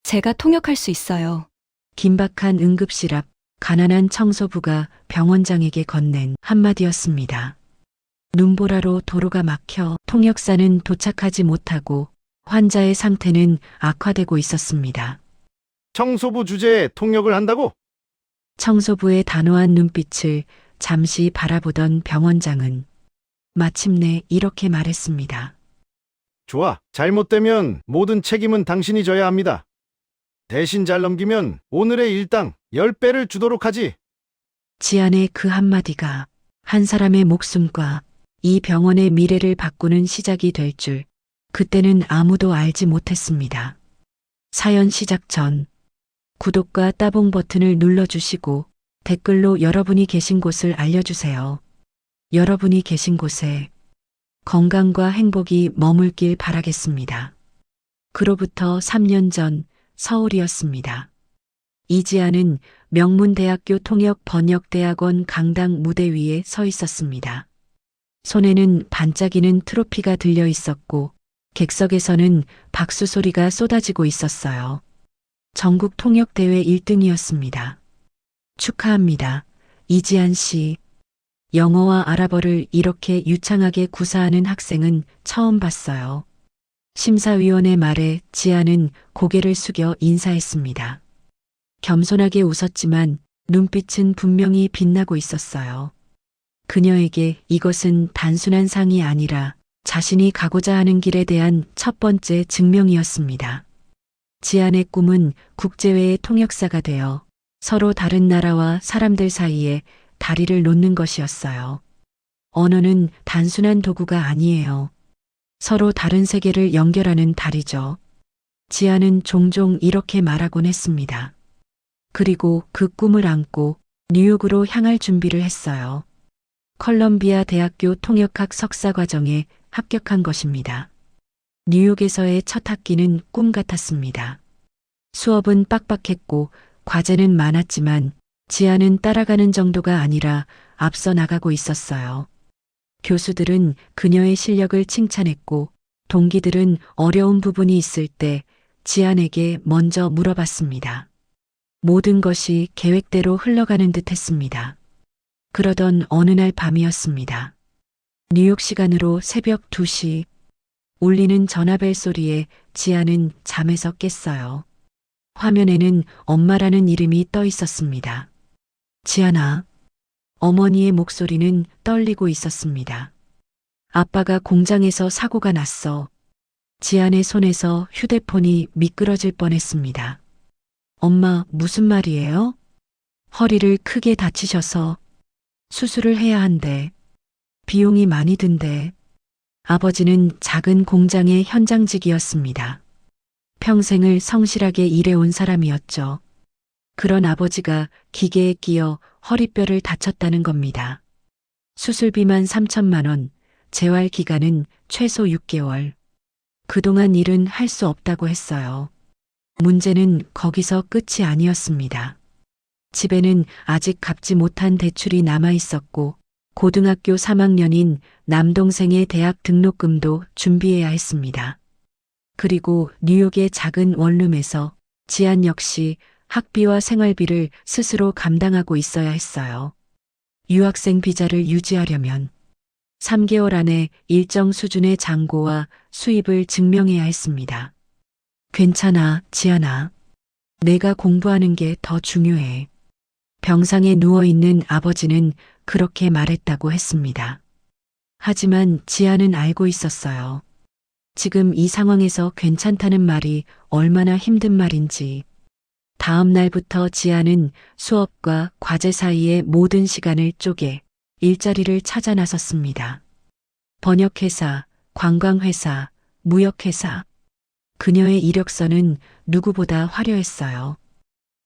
제가 통역할 수 있어요. 긴박한 응급실 앞 가난한 청소부가 병원장에게 건넨 한마디였습니다. 눈보라로 도로가 막혀 통역사는 도착하지 못하고 환자의 상태는 악화되고 있었습니다. 청소부 주제에 통역을 한다고? 청소부의 단호한 눈빛을 잠시 바라보던 병원장은 마침내 이렇게 말했습니다. 좋아. 잘못되면 모든 책임은 당신이 져야 합니다. 대신 잘 넘기면 오늘의 일당 10배를 주도록 하지. 지안의 그 한마디가 한 사람의 목숨과 이 병원의 미래를 바꾸는 시작이 될 줄 그때는 아무도 알지 못했습니다. 사연 시작 전 구독과 따봉 버튼을 눌러주시고 댓글로 여러분이 계신 곳을 알려주세요. 여러분이 계신 곳에 건강과 행복이 머물길 바라겠습니다. 그로부터 3년 전 서울이었습니다. 이지아는 명문대학교 통역번역대학원 강당 무대 위에 서 있었습니다. 손에는 반짝이는 트로피가 들려 있었고 객석에서는 박수 소리가 쏟아지고 있었어요. 전국 통역대회 1등이었습니다. 축하합니다. 이지안 씨. 영어와 아랍어를 이렇게 유창하게 구사하는 학생은 처음 봤어요. 심사위원의 말에 지안은 고개를 숙여 인사했습니다. 겸손하게 웃었지만 눈빛은 분명히 빛나고 있었어요. 그녀에게 이것은 단순한 상이 아니라 자신이 가고자 하는 길에 대한 첫 번째 증명이었습니다. 지안의 꿈은 국제외의 통역사가 되어 서로 다른 나라와 사람들 사이에 다리를 놓는 것이었어요. 언어는 단순한 도구가 아니에요. 서로 다른 세계를 연결하는 다리죠. 지안은 종종 이렇게 말하곤 했습니다. 그리고 그 꿈을 안고 뉴욕으로 향할 준비를 했어요. 컬럼비아 대학교 통역학 석사 과정에 합격한 것입니다. 뉴욕에서의 첫 학기는 꿈 같았습니다. 수업은 빡빡했고 과제는 많았지만 지안은 따라가는 정도가 아니라 앞서 나가고 있었어요. 교수들은 그녀의 실력을 칭찬했고 동기들은 어려운 부분이 있을 때 지안에게 먼저 물어봤습니다. 모든 것이 계획대로 흘러가는 듯 했습니다. 그러던 어느 날 밤이었습니다. 뉴욕 시간으로 새벽 2시 울리는 전화벨 소리에 지안은 잠에서 깼어요. 화면에는 엄마라는 이름이 떠 있었습니다. 지안아. 어머니의 목소리는 떨리고 있었습니다. 아빠가 공장에서 사고가 났어. 지안의 손에서 휴대폰이 미끄러질 뻔했습니다. 엄마, 무슨 말이에요? 허리를 크게 다치셔서 수술을 해야 한대. 비용이 많이 든대. 아버지는 작은 공장의 현장직이었습니다. 평생을 성실하게 일해온 사람이었죠. 그런 아버지가 기계에 끼어 허리뼈를 다쳤다는 겁니다. 수술비만 3천만 원, 재활 기간은 최소 6개월. 그동안 일은 할 수 없다고 했어요. 문제는 거기서 끝이 아니었습니다. 집에는 아직 갚지 못한 대출이 남아 있었고 고등학교 3학년인 남동생의 대학 등록금도 준비해야 했습니다. 그리고 뉴욕의 작은 원룸에서 지안 역시 학비와 생활비를 스스로 감당하고 있어야 했어요. 유학생 비자를 유지하려면 3개월 안에 일정 수준의 잔고와 수입을 증명해야 했습니다. 괜찮아, 지안아. 내가 공부하는 게 더 중요해. 병상에 누워있는 아버지는 그렇게 말했다고 했습니다. 하지만 지안은 알고 있었어요. 지금 이 상황에서 괜찮다는 말이 얼마나 힘든 말인지. 다음 날부터 지안은 수업과 과제 사이의 모든 시간을 쪼개 일자리를 찾아 나섰습니다. 번역회사, 관광회사, 무역회사. 그녀의 이력서는 누구보다 화려했어요.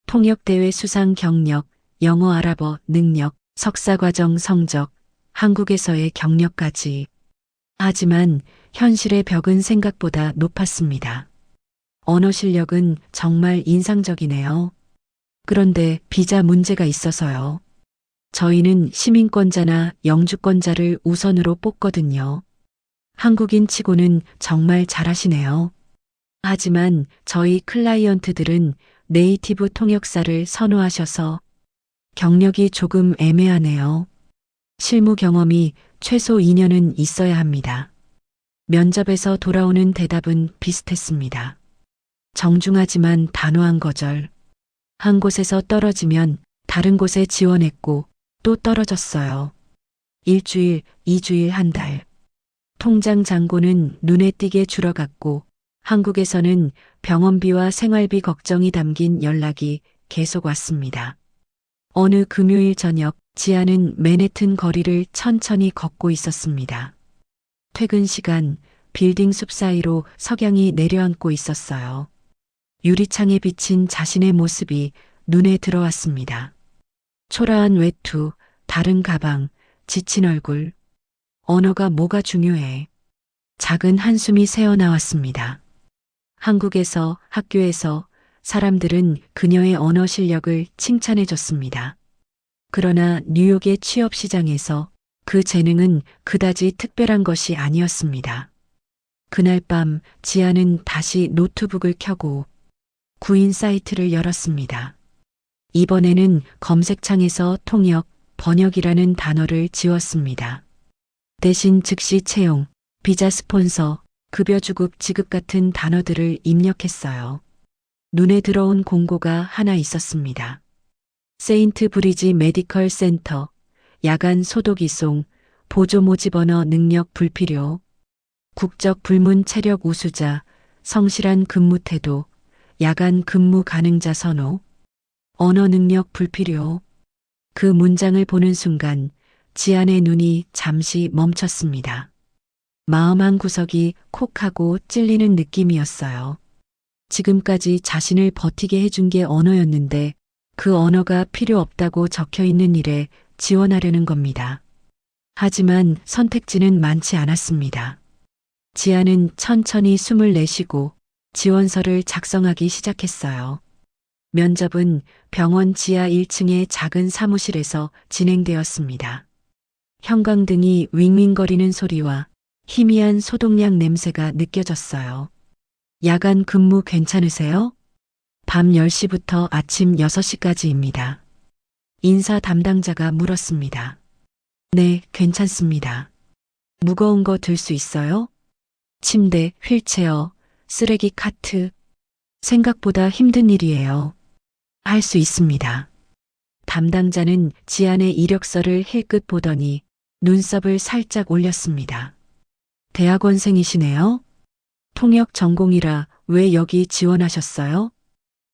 통역대회 수상 경력, 영어 아랍어 능력, 석사과정 성적, 한국에서의 경력까지. 하지만 현실의 벽은 생각보다 높았습니다. 언어 실력은 정말 인상적이네요. 그런데 비자 문제가 있어서요. 저희는 시민권자나 영주권자를 우선으로 뽑거든요. 한국인 치고는 정말 잘하시네요. 하지만 저희 클라이언트들은 네이티브 통역사를 선호하셔서 경력이 조금 애매하네요. 실무 경험이 최소 2년은 있어야 합니다. 면접에서 돌아오는 대답은 비슷했습니다. 정중하지만 단호한 거절. 한 곳에서 떨어지면 다른 곳에 지원했고 또 떨어졌어요. 일주일, 2주일, 한 달. 통장 잔고는 눈에 띄게 줄어갔고 한국에서는 병원비와 생활비 걱정이 담긴 연락이 계속 왔습니다. 어느 금요일 저녁 지아는 맨해튼 거리를 천천히 걷고 있었습니다. 퇴근 시간 빌딩 숲 사이로 석양이 내려앉고 있었어요. 유리창에 비친 자신의 모습이 눈에 들어왔습니다. 초라한 외투, 다른 가방, 지친 얼굴. 언어가 뭐가 중요해. 작은 한숨이 새어나왔습니다. 한국에서, 학교에서 사람들은 그녀의 언어 실력을 칭찬해 줬습니다. 그러나 뉴욕의 취업 시장에서 그 재능은 그다지 특별한 것이 아니었습니다. 그날 밤 지아는 다시 노트북을 켜고 구인 사이트를 열었습니다. 이번에는 검색창에서 통역, 번역이라는 단어를 지웠습니다. 대신 즉시 채용, 비자 스폰서, 급여 주급 지급 같은 단어들을 입력했어요. 눈에 들어온 공고가 하나 있었습니다. 세인트 브리지 메디컬 센터, 야간 소독 이송, 보조 모집 언어 능력 불필요, 국적 불문 체력 우수자, 성실한 근무 태도, 야간 근무 가능자 선호, 언어 능력 불필요. 그 문장을 보는 순간 지안의 눈이 잠시 멈췄습니다. 마음 한 구석이 콕 하고 찔리는 느낌이었어요. 지금까지 자신을 버티게 해준 게 언어였는데 그 언어가 필요 없다고 적혀 있는 일에 지원하려는 겁니다. 하지만 선택지는 많지 않았습니다. 지아는 천천히 숨을 내쉬고 지원서를 작성하기 시작했어요. 면접은 병원 지하 1층의 작은 사무실에서 진행되었습니다. 형광등이 윙윙거리는 소리와 희미한 소독약 냄새가 느껴졌어요. 야간 근무 괜찮으세요? 밤 10시부터 아침 6시까지입니다. 인사 담당자가 물었습니다. 네, 괜찮습니다. 무거운 거 들 수 있어요? 침대, 휠체어, 쓰레기 카트. 생각보다 힘든 일이에요. 할 수 있습니다. 담당자는 지안의 이력서를 힐끗 보더니 눈썹을 살짝 올렸습니다. 대학원생이시네요? 통역 전공이라 왜 여기 지원하셨어요?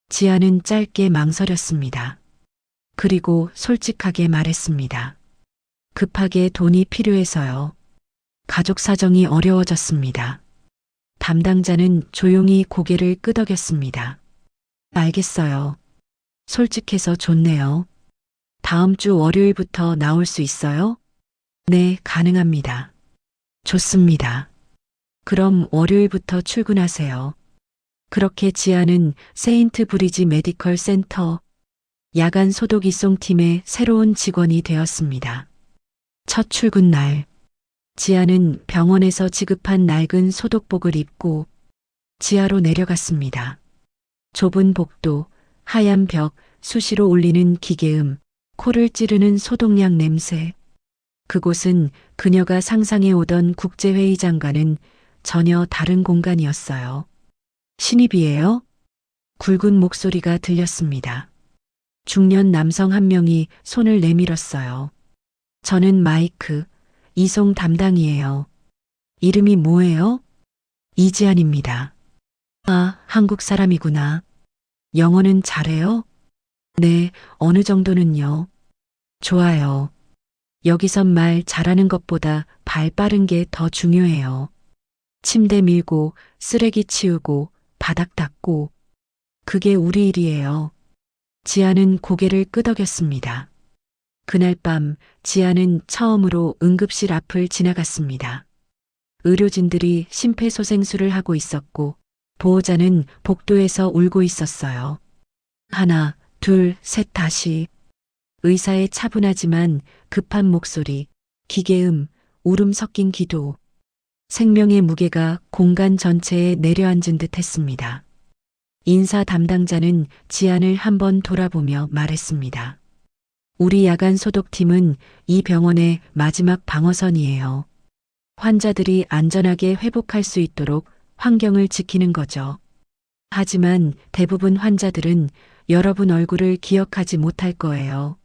지안은 짧게 망설였습니다. 그리고 솔직하게 말했습니다. 급하게 돈이 필요해서요. 가족 사정이 어려워졌습니다. 담당자는 조용히 고개를 끄덕였습니다. 알겠어요. 솔직해서 좋네요. 다음 주 월요일부터 나올 수 있어요? 네, 가능합니다. 좋습니다. 그럼 월요일부터 출근하세요. 그렇게 지아는 세인트 브리지 메디컬 센터 야간 소독 이송팀의 새로운 직원이 되었습니다. 첫 출근 날, 지아는 병원에서 지급한 낡은 소독복을 입고 지하로 내려갔습니다. 좁은 복도, 하얀 벽, 수시로 울리는 기계음, 코를 찌르는 소독약 냄새. 그곳은 그녀가 상상해 오던 국제회의장과는 전혀 다른 공간이었어요. 신입이에요? 굵은 목소리가 들렸습니다. 중년 남성 한 명이 손을 내밀었어요. 저는 마이크, 이송 담당이에요. 이름이 뭐예요? 이지안입니다. 아, 한국 사람이구나. 영어는 잘해요? 네, 어느 정도는요. 좋아요. 여기선 말 잘하는 것보다 발 빠른 게 더 중요해요. 침대 밀고, 쓰레기 치우고, 바닥 닦고. 그게 우리 일이에요. 지아는 고개를 끄덕였습니다. 그날 밤 지아는 처음으로 응급실 앞을 지나갔습니다. 의료진들이 심폐소생술을 하고 있었고 보호자는 복도에서 울고 있었어요. 하나, 둘, 셋 다시. 의사의 차분하지만 급한 목소리, 기계음, 울음 섞인 기도. 생명의 무게가 공간 전체에 내려앉은 듯 했습니다. 인사 담당자는 지안을 한번 돌아보며 말했습니다. 우리 야간 소독팀은 이 병원의 마지막 방어선이에요. 환자들이 안전하게 회복할 수 있도록 환경을 지키는 거죠. 하지만 대부분 환자들은 여러분 얼굴을 기억하지 못할 거예요.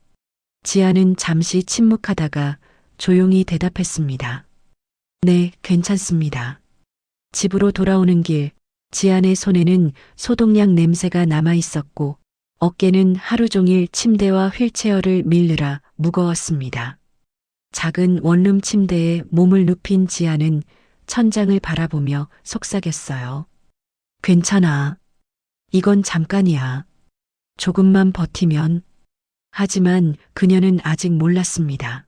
지안은 잠시 침묵하다가 조용히 대답했습니다. 네, 괜찮습니다. 집으로 돌아오는 길, 지안의 손에는 소독약 냄새가 남아 있었고 어깨는 하루 종일 침대와 휠체어를 밀느라 무거웠습니다. 작은 원룸 침대에 몸을 눕힌 지안은 천장을 바라보며 속삭였어요. 괜찮아. 이건 잠깐이야. 조금만 버티면. 하지만 그녀는 아직 몰랐습니다.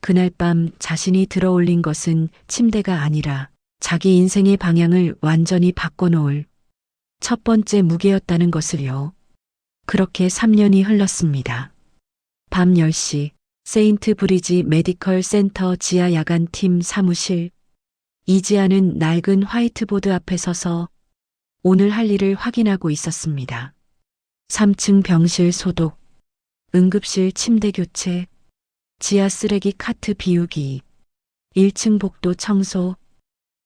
그날 밤 자신이 들어올린 것은 침대가 아니라 자기 인생의 방향을 완전히 바꿔놓을 첫 번째 무게였다는 것을요. 그렇게 3년이 흘렀습니다. 밤 10시 세인트 브리지 메디컬 센터 지하 야간팀 사무실. 이지아는 낡은 화이트보드 앞에 서서 오늘 할 일을 확인하고 있었습니다. 3층 병실 소독, 응급실 침대 교체, 지하 쓰레기 카트 비우기, 1층 복도 청소.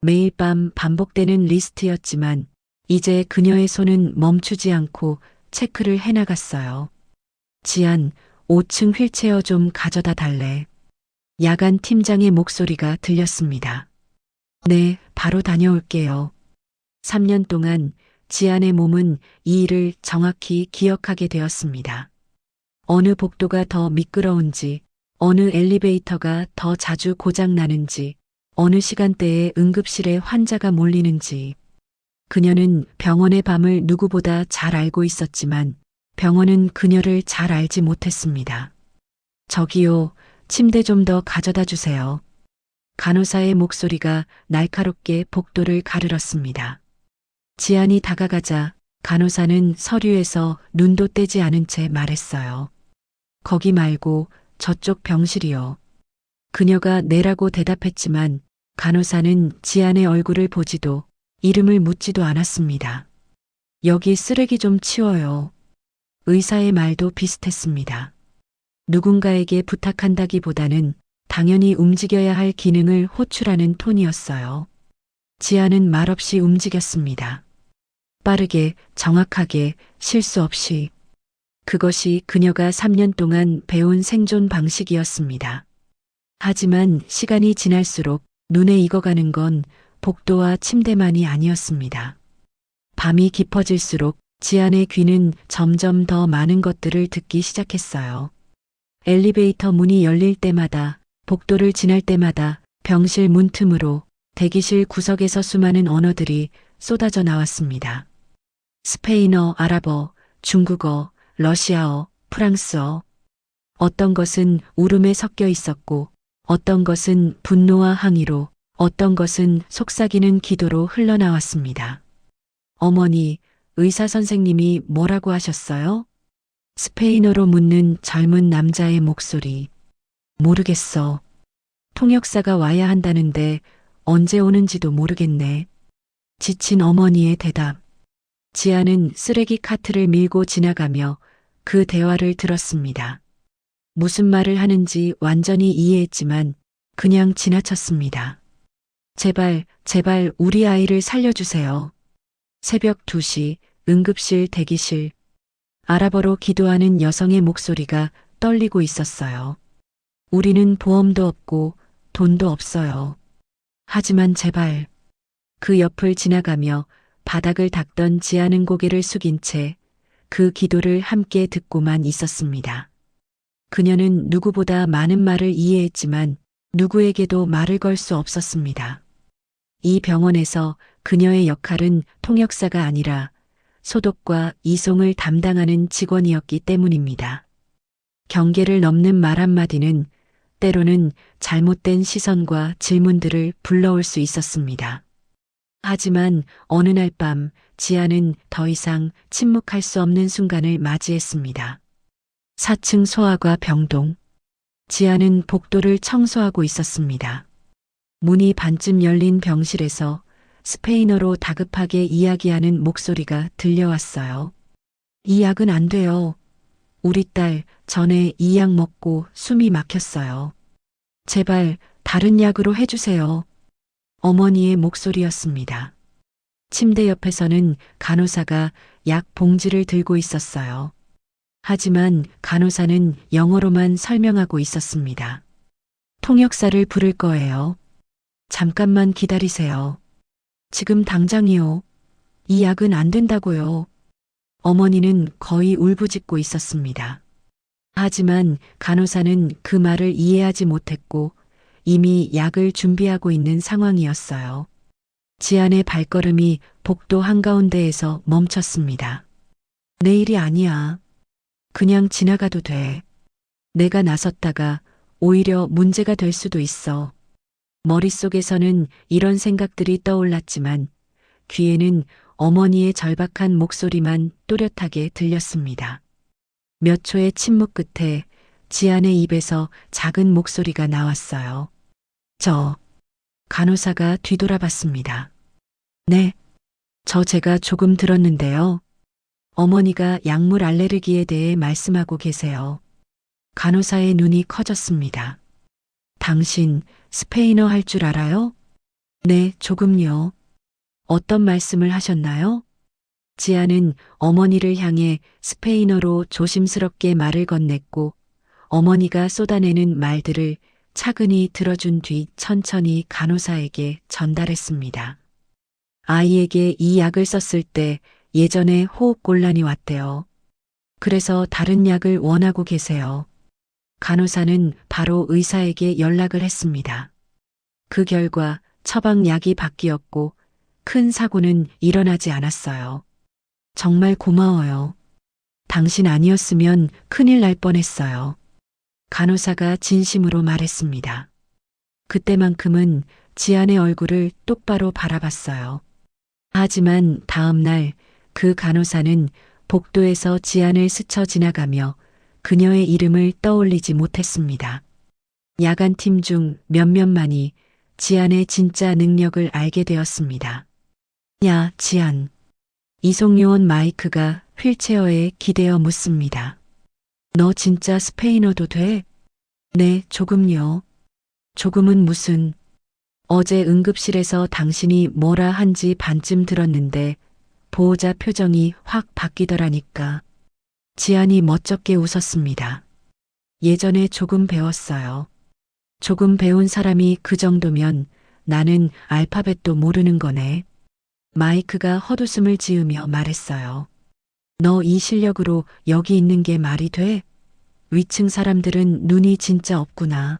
매일 밤 반복되는 리스트였지만 이제 그녀의 손은 멈추지 않고 체크를 해나갔어요. 지안, 5층 휠체어 좀 가져다 달래. 야간 팀장의 목소리가 들렸습니다. 네, 바로 다녀올게요. 3년 동안 지안의 몸은 이 일을 정확히 기억하게 되었습니다. 어느 복도가 더 미끄러운지, 어느 엘리베이터가 더 자주 고장나는지, 어느 시간대에 응급실에 환자가 몰리는지. 그녀는 병원의 밤을 누구보다 잘 알고 있었지만 병원은 그녀를 잘 알지 못했습니다. 저기요, 침대 좀 더 가져다 주세요. 간호사의 목소리가 날카롭게 복도를 가르렀습니다. 지안이 다가가자 간호사는 서류에서 눈도 떼지 않은 채 말했어요. 거기 말고 저쪽 병실이요. 그녀가 네라고 대답했지만 간호사는 지안의 얼굴을 보지도 이름을 묻지도 않았습니다. 여기 쓰레기 좀 치워요. 의사의 말도 비슷했습니다. 누군가에게 부탁한다기보다는 당연히 움직여야 할 기능을 호출하는 톤이었어요. 지안은 말없이 움직였습니다. 빠르게, 정확하게, 실수 없이. 그것이 그녀가 3년 동안 배운 생존 방식이었습니다. 하지만 시간이 지날수록 눈에 익어가는 건 복도와 침대만이 아니었습니다. 밤이 깊어질수록 지안의 귀는 점점 더 많은 것들을 듣기 시작했어요. 엘리베이터 문이 열릴 때마다, 복도를 지날 때마다 병실 문틈으로 대기실 구석에서 수많은 언어들이 쏟아져 나왔습니다. 스페인어, 아랍어, 중국어, 러시아어, 프랑스어. 어떤 것은 울음에 섞여 있었고, 어떤 것은 분노와 항의로, 어떤 것은 속삭이는 기도로 흘러나왔습니다. 어머니, 의사 선생님이 뭐라고 하셨어요? 스페인어로 묻는 젊은 남자의 목소리. 모르겠어. 통역사가 와야 한다는데 언제 오는지도 모르겠네. 지친 어머니의 대답. 지아는 쓰레기 카트를 밀고 지나가며 그 대화를 들었습니다. 무슨 말을 하는지 완전히 이해했지만 그냥 지나쳤습니다. 제발, 제발 우리 아이를 살려주세요. 새벽 2시 응급실 대기실. 아랍어로 기도하는 여성의 목소리가 떨리고 있었어요. 우리는 보험도 없고 돈도 없어요. 하지만 제발. 그 옆을 지나가며 바닥을 닦던 지아는 고개를 숙인 채 그 기도를 함께 듣고만 있었습니다. 그녀는 누구보다 많은 말을 이해했지만 누구에게도 말을 걸 수 없었습니다. 이 병원에서 그녀의 역할은 통역사가 아니라 소독과 이송을 담당하는 직원이었기 때문입니다. 경계를 넘는 말 한마디는 때로는 잘못된 시선과 질문들을 불러올 수 있었습니다. 하지만 어느 날 밤 지아는 더 이상 침묵할 수 없는 순간을 맞이했습니다. 4층 소아과 병동. 지아는 복도를 청소하고 있었습니다. 문이 반쯤 열린 병실에서 스페인어로 다급하게 이야기하는 목소리가 들려왔어요. 이 약은 안 돼요. 우리 딸 전에 이 약 먹고 숨이 막혔어요. 제발 다른 약으로 해주세요. 어머니의 목소리였습니다. 침대 옆에서는 간호사가 약 봉지를 들고 있었어요. 하지만 간호사는 영어로만 설명하고 있었습니다. 통역사를 부를 거예요. 잠깐만 기다리세요. 지금 당장이요. 이 약은 안 된다고요. 어머니는 거의 울부짖고 있었습니다. 하지만 간호사는 그 말을 이해하지 못했고 이미 약을 준비하고 있는 상황이었어요. 지안의 발걸음이 복도 한가운데에서 멈췄습니다. 내일이 아니야. 그냥 지나가도 돼. 내가 나섰다가 오히려 문제가 될 수도 있어. 머릿속에서는 이런 생각들이 떠올랐지만 귀에는 어머니의 절박한 목소리만 또렷하게 들렸습니다. 몇 초의 침묵 끝에 지안의 입에서 작은 목소리가 나왔어요. 간호사가 뒤돌아봤습니다. 네, 제가 조금 들었는데요. 어머니가 약물 알레르기에 대해 말씀하고 계세요. 간호사의 눈이 커졌습니다. 당신 스페인어 할 줄 알아요? 네, 조금요. 어떤 말씀을 하셨나요? 지아는 어머니를 향해 스페인어로 조심스럽게 말을 건넸고 어머니가 쏟아내는 말들을 차근히 들어준 뒤 천천히 간호사에게 전달했습니다. 아이에게 이 약을 썼을 때 예전에 호흡곤란이 왔대요. 그래서 다른 약을 원하고 계세요. 간호사는 바로 의사에게 연락을 했습니다. 그 결과 처방약이 바뀌었고 큰 사고는 일어나지 않았어요. 정말 고마워요. 당신 아니었으면 큰일 날 뻔했어요. 간호사가 진심으로 말했습니다. 그때만큼은 지안의 얼굴을 똑바로 바라봤어요. 하지만 다음 날 그 간호사는 복도에서 지안을 스쳐 지나가며 그녀의 이름을 떠올리지 못했습니다. 야간팀 중 몇몇만이 지안의 진짜 능력을 알게 되었습니다. 야, 지안. 이송요원 마이크가 휠체어에 기대어 묻습니다. 너 진짜 스페인어도 돼? 네, 조금요. 조금은 무슨. 어제 응급실에서 당신이 뭐라 한지 반쯤 들었는데 보호자 표정이 확 바뀌더라니까. 지안이 멋쩍게 웃었습니다. 예전에 조금 배웠어요. 조금 배운 사람이 그 정도면 나는 알파벳도 모르는 거네. 마이크가 헛웃음을 지으며 말했어요. 너 이 실력으로 여기 있는 게 말이 돼? 위층 사람들은 눈이 진짜 없구나.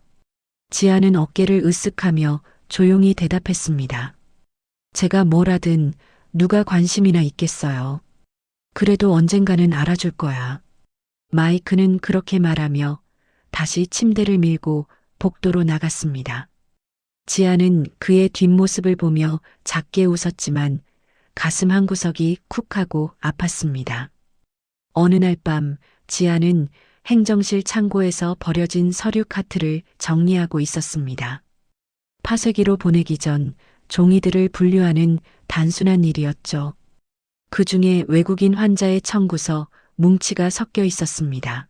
지아는 어깨를 으쓱하며 조용히 대답했습니다. 제가 뭘 하든 누가 관심이나 있겠어요. 그래도 언젠가는 알아줄 거야. 마이크는 그렇게 말하며 다시 침대를 밀고 복도로 나갔습니다. 지아는 그의 뒷모습을 보며 작게 웃었지만 가슴 한구석이 쿡하고 아팠습니다. 어느 날 밤 지아는 행정실 창고에서 버려진 서류 카트를 정리하고 있었습니다. 파쇄기로 보내기 전 종이들을 분류하는 단순한 일이었죠. 그 중에 외국인 환자의 청구서, 뭉치가 섞여 있었습니다.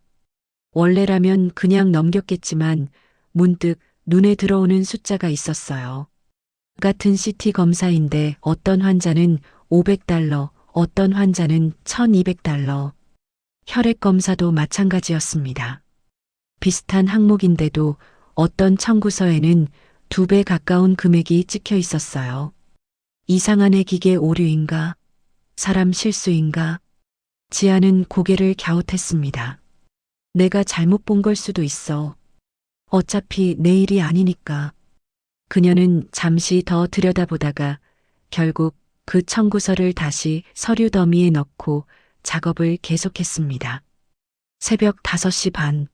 원래라면 그냥 넘겼겠지만 문득 눈에 들어오는 숫자가 있었어요. 같은 CT 검사인데 어떤 환자는 $500, 어떤 환자는 $1200. 혈액 검사도 마찬가지였습니다. 비슷한 항목인데도 어떤 청구서에는 2배 가까운 금액이 찍혀 있었어요. 이상한의 기계 오류인가? 사람 실수인가? 지아는 고개를 갸웃했습니다. 내가 잘못 본 걸 수도 있어. 어차피 내일이 아니니까. 그녀는 잠시 더 들여다보다가 결국 그 청구서를 다시 서류 더미에 넣고 작업을 계속했습니다. 새벽 5시 반.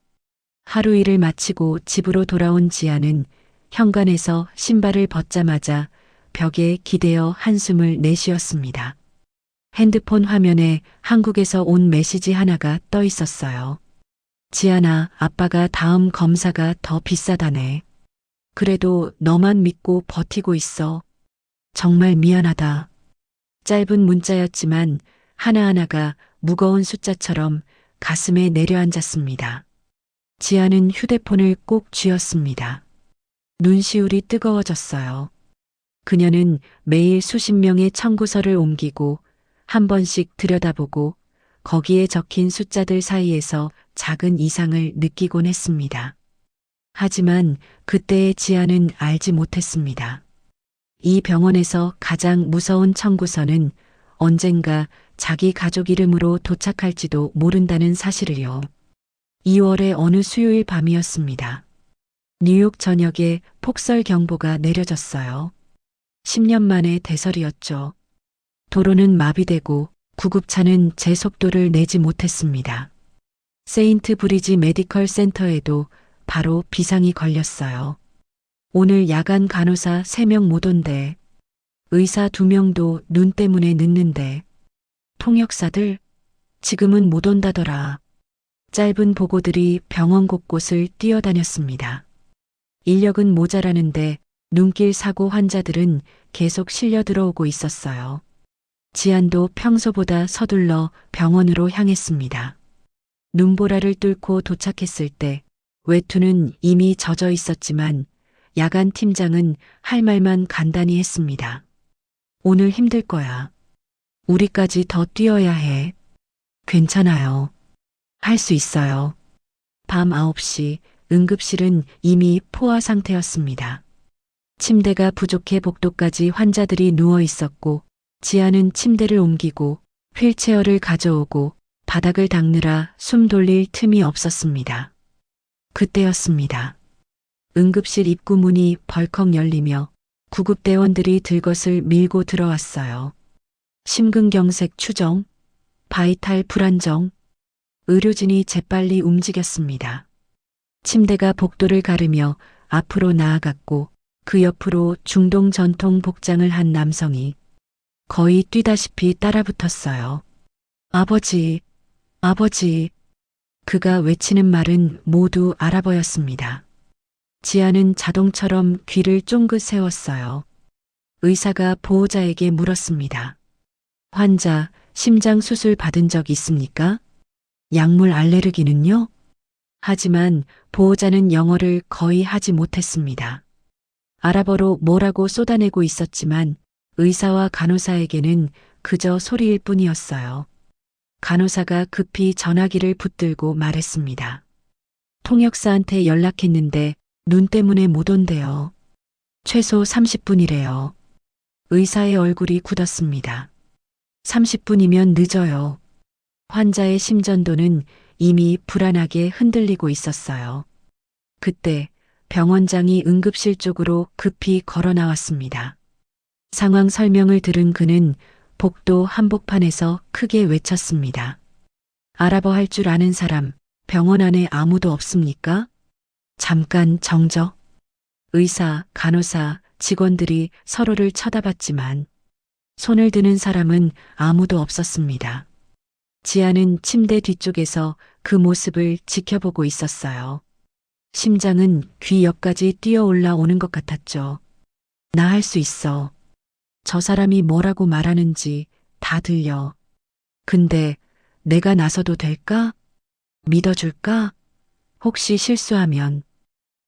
하루 일을 마치고 집으로 돌아온 지아는 현관에서 신발을 벗자마자 벽에 기대어 한숨을 내쉬었습니다. 핸드폰 화면에 한국에서 온 메시지 하나가 떠 있었어요. 지아나, 아빠가 다음 검사가 더 비싸다네. 그래도 너만 믿고 버티고 있어. 정말 미안하다. 짧은 문자였지만 하나하나가 무거운 숫자처럼 가슴에 내려앉았습니다. 지아는 휴대폰을 꼭 쥐었습니다. 눈시울이 뜨거워졌어요. 그녀는 매일 수십 명의 청구서를 옮기고 한 번씩 들여다보고 거기에 적힌 숫자들 사이에서 작은 이상을 느끼곤 했습니다. 하지만 그때의 지아는 알지 못했습니다. 이 병원에서 가장 무서운 청구서는 언젠가 자기 가족 이름으로 도착할지도 모른다는 사실을요. 2월의 어느 수요일 밤이었습니다. 뉴욕 전역에 폭설 경보가 내려졌어요. 10년 만의 대설이었죠. 도로는 마비되고 구급차는 제 속도를 내지 못했습니다. 세인트 브리지 메디컬 센터에도 바로 비상이 걸렸어요. 오늘 야간 간호사 3명 못 온대. 의사 2명도 눈 때문에 늦는데. 통역사들 지금은 못 온다더라. 짧은 보고들이 병원 곳곳을 뛰어다녔습니다. 인력은 모자라는데 눈길 사고 환자들은 계속 실려 들어오고 있었어요. 지안도 평소보다 서둘러 병원으로 향했습니다. 눈보라를 뚫고 도착했을 때 외투는 이미 젖어 있었지만 야간 팀장은 할 말만 간단히 했습니다. 오늘 힘들 거야. 우리까지 더 뛰어야 해. 괜찮아요. 할 수 있어요. 밤 9시 응급실은 이미 포화 상태였습니다. 침대가 부족해 복도까지 환자들이 누워 있었고 지아는 침대를 옮기고 휠체어를 가져오고 바닥을 닦느라 숨 돌릴 틈이 없었습니다. 그때였습니다. 응급실 입구 문이 벌컥 열리며 구급대원들이 들것을 밀고 들어왔어요. 심근경색 추정, 바이탈 불안정, 의료진이 재빨리 움직였습니다. 침대가 복도를 가르며 앞으로 나아갔고 그 옆으로 중동 전통 복장을 한 남성이 거의 뛰다시피 따라붙었어요. 아버지, 아버지. 그가 외치는 말은 모두 알아보였습니다. 지아는 자동처럼 귀를 쫑긋 세웠어요. 의사가 보호자에게 물었습니다. 환자, 심장 수술 받은 적 있습니까? 약물 알레르기는요? 하지만 보호자는 영어를 거의 하지 못했습니다. 아랍어로 뭐라고 쏟아내고 있었지만 의사와 간호사에게는 그저 소리일 뿐이었어요. 간호사가 급히 전화기를 붙들고 말했습니다. 통역사한테 연락했는데 눈 때문에 못 온대요. 최소 30분이래요. 의사의 얼굴이 굳었습니다. 30분이면 늦어요. 환자의 심전도는 이미 불안하게 흔들리고 있었어요. 그때 병원장이 응급실 쪽으로 급히 걸어 나왔습니다. 상황 설명을 들은 그는 복도 한복판에서 크게 외쳤습니다. 아랍어 할 줄 아는 사람, 병원 안에 아무도 없습니까? 잠깐 정적. 의사, 간호사, 직원들이 서로를 쳐다봤지만 손을 드는 사람은 아무도 없었습니다. 지아는 침대 뒤쪽에서 그 모습을 지켜보고 있었어요. 심장은 귀 옆까지 뛰어올라 오는 것 같았죠. 나 할 수 있어. 저 사람이 뭐라고 말하는지 다 들려. 근데 내가 나서도 될까? 믿어줄까? 혹시 실수하면.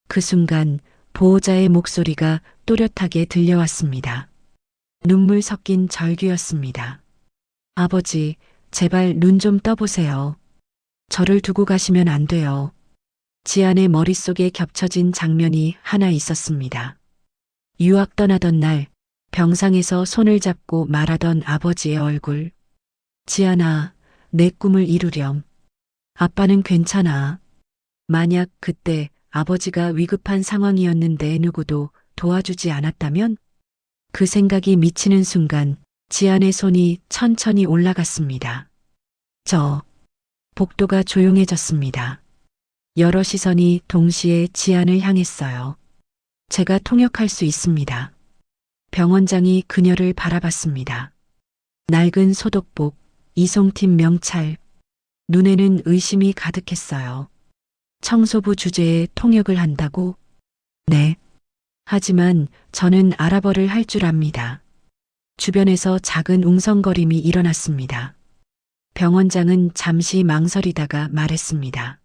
그 순간 보호자의 목소리가 또렷하게 들려왔습니다. 눈물 섞인 절규였습니다. 아버지, 제발 눈 좀 떠보세요. 저를 두고 가시면 안 돼요. 지안의 머릿속에 겹쳐진 장면이 하나 있었습니다. 유학 떠나던 날 병상에서 손을 잡고 말하던 아버지의 얼굴. 지안아, 내 꿈을 이루렴. 아빠는 괜찮아. 만약 그때 아버지가 위급한 상황이었는데 누구도 도와주지 않았다면? 그 생각이 미치는 순간 지안의 손이 천천히 올라갔습니다. 복도가 조용해졌습니다. 여러 시선이 동시에 지안을 향했어요. 제가 통역할 수 있습니다. 병원장이 그녀를 바라봤습니다. 낡은 소독복, 이송팀 명찰, 눈에는 의심이 가득했어요. 청소부 주제에 통역을 한다고? 네. 하지만 저는 아랍어를 할 줄 압니다. 주변에서 작은 웅성거림이 일어났습니다. 병원장은 잠시 망설이다가 말했습니다.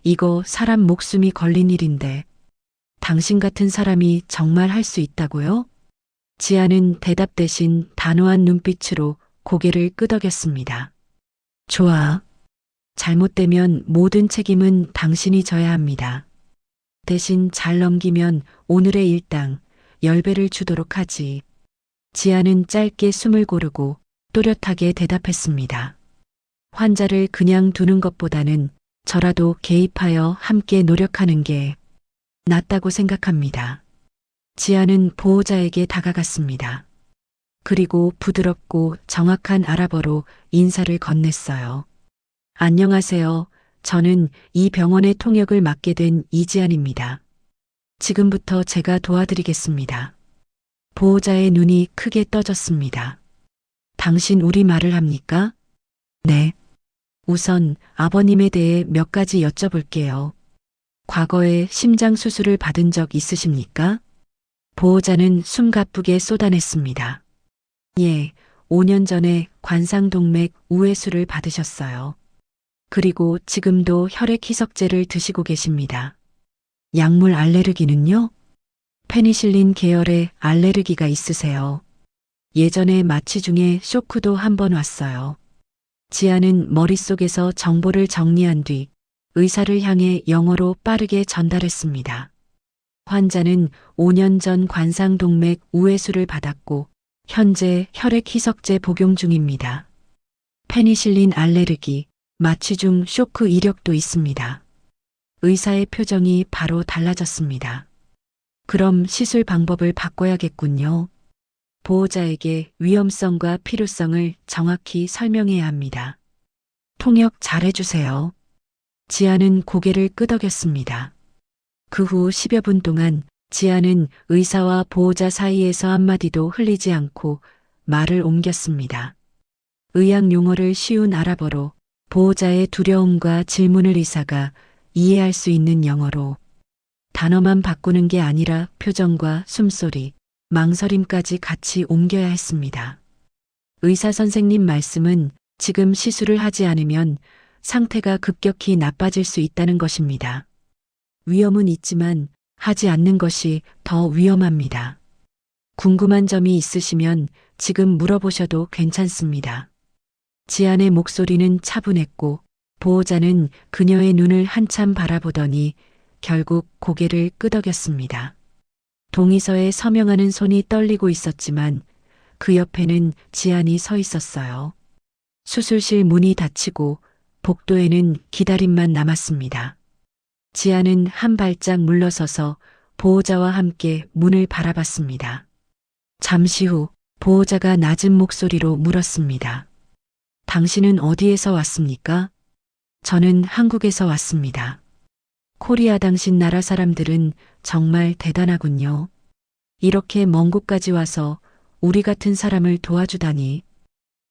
이거 사람 목숨이 걸린 일인데 당신 같은 사람이 정말 할 수 있다고요? 지아는 대답 대신 단호한 눈빛으로 고개를 끄덕였습니다. 좋아. 잘못되면 모든 책임은 당신이 져야 합니다. 대신 잘 넘기면 오늘의 일당 10배를 주도록 하지. 지아는 짧게 숨을 고르고 또렷하게 대답했습니다. 환자를 그냥 두는 것보다는 저라도 개입하여 함께 노력하는 게 낫다고 생각합니다. 지아는 보호자에게 다가갔습니다. 그리고 부드럽고 정확한 아랍어로 인사를 건넸어요. 안녕하세요. 저는 이 병원의 통역을 맡게 된 이지안입니다. 지금부터 제가 도와드리겠습니다. 보호자의 눈이 크게 떠졌습니다. 당신 우리말을 합니까? 네. 우선 아버님에 대해 몇 가지 여쭤볼게요. 과거에 심장 수술을 받은 적 있으십니까? 보호자는 숨가쁘게 쏟아냈습니다. 예, 5년 전에 관상동맥 우회수를 받으셨어요. 그리고 지금도 혈액 희석제를 드시고 계십니다. 약물 알레르기는요? 페니실린 계열의 알레르기가 있으세요. 예전에 마취 중에 쇼크도 한 번 왔어요. 지아는 머릿속에서 정보를 정리한 뒤 의사를 향해 영어로 빠르게 전달했습니다. 환자는 5년 전 관상동맥 우회수를 받았고 현재 혈액 희석제 복용 중입니다. 페니실린 알레르기, 마취 중 쇼크 이력도 있습니다. 의사의 표정이 바로 달라졌습니다. 그럼 시술 방법을 바꿔야겠군요. 보호자에게 위험성과 필요성을 정확히 설명해야 합니다. 통역 잘해주세요. 지아는 고개를 끄덕였습니다. 그 후 10여 분 동안 지아는 의사와 보호자 사이에서 한마디도 흘리지 않고 말을 옮겼습니다. 의학 용어를 쉬운 아랍어로, 보호자의 두려움과 질문을 의사가 이해할 수 있는 영어로, 단어만 바꾸는 게 아니라 표정과 숨소리, 망설임까지 같이 옮겨야 했습니다. 의사 선생님 말씀은 지금 시술을 하지 않으면 상태가 급격히 나빠질 수 있다는 것입니다. 위험은 있지만 하지 않는 것이 더 위험합니다. 궁금한 점이 있으시면 지금 물어보셔도 괜찮습니다. 지안의 목소리는 차분했고 보호자는 그녀의 눈을 한참 바라보더니 결국 고개를 끄덕였습니다. 동의서에 서명하는 손이 떨리고 있었지만 그 옆에는 지안이 서 있었어요. 수술실 문이 닫히고 복도에는 기다림만 남았습니다. 지안은 한 발짝 물러서서 보호자와 함께 문을 바라봤습니다. 잠시 후 보호자가 낮은 목소리로 물었습니다. 당신은 어디에서 왔습니까? 저는 한국에서 왔습니다. 코리아 당신 나라 사람들은 정말 대단하군요. 이렇게 먼 곳까지 와서 우리 같은 사람을 도와주다니.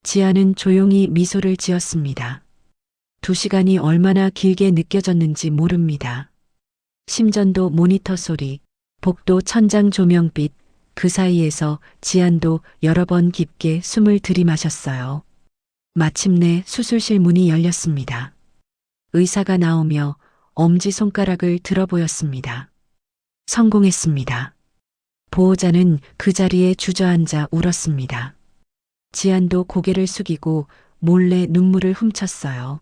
지아는 조용히 미소를 지었습니다. 2시간이 얼마나 길게 느껴졌는지 모릅니다. 심전도 모니터 소리, 복도 천장 조명빛, 그 사이에서 지안도 여러 번 깊게 숨을 들이마셨어요. 마침내 수술실 문이 열렸습니다. 의사가 나오며 엄지손가락을 들어 보였습니다. 성공했습니다. 보호자는 그 자리에 주저앉아 울었습니다. 지안도 고개를 숙이고 몰래 눈물을 훔쳤어요.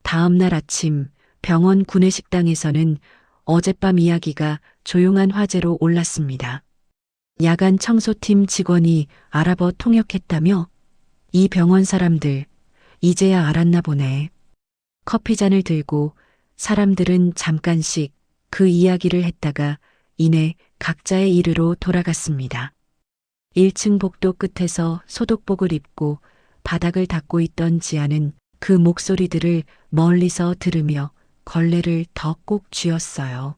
다음 날 아침 병원 구내식당에서는 어젯밤 이야기가 조용한 화제로 올랐습니다. 야간 청소팀 직원이 아랍어 통역했다며? 이 병원 사람들 이제야 알았나 보네. 커피잔을 들고 사람들은 잠깐씩 그 이야기를 했다가 이내 각자의 일으로 돌아갔습니다. 1층 복도 끝에서 소독복을 입고 바닥을 닦고 있던 지아는 그 목소리들을 멀리서 들으며 걸레를 더 꼭 쥐었어요.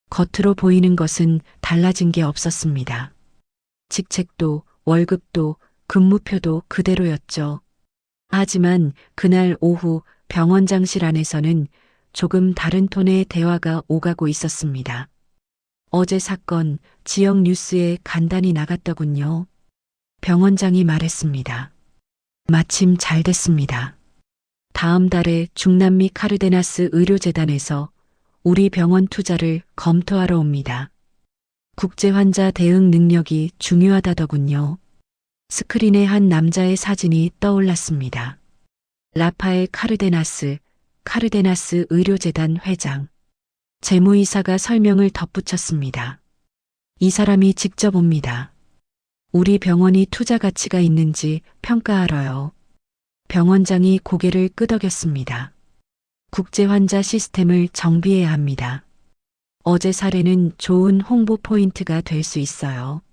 겉으로 보이는 것은 달라진 게 없었습니다. 직책도 월급도 근무표도 그대로였죠. 하지만 그날 오후 병원장실 안에서는 조금 다른 톤의 대화가 오가고 있었습니다. 어제 사건 지역 뉴스에 간단히 나갔더군요. 병원장이 말했습니다. 마침 잘 됐습니다. 다음 달에 중남미 카르데나스 의료재단에서 우리 병원 투자를 검토하러 옵니다. 국제 환자 대응 능력이 중요하다더군요. 스크린에 한 남자의 사진이 떠올랐습니다. 라파엘 카르데나스, 카르데나스 의료재단 회장. 재무이사가 설명을 덧붙였습니다. 이 사람이 직접 옵니다. 우리 병원이 투자 가치가 있는지 평가하러요. 병원장이 고개를 끄덕였습니다. 국제 환자 시스템을 정비해야 합니다. 어제 사례는 좋은 홍보 포인트가 될 수 있어요.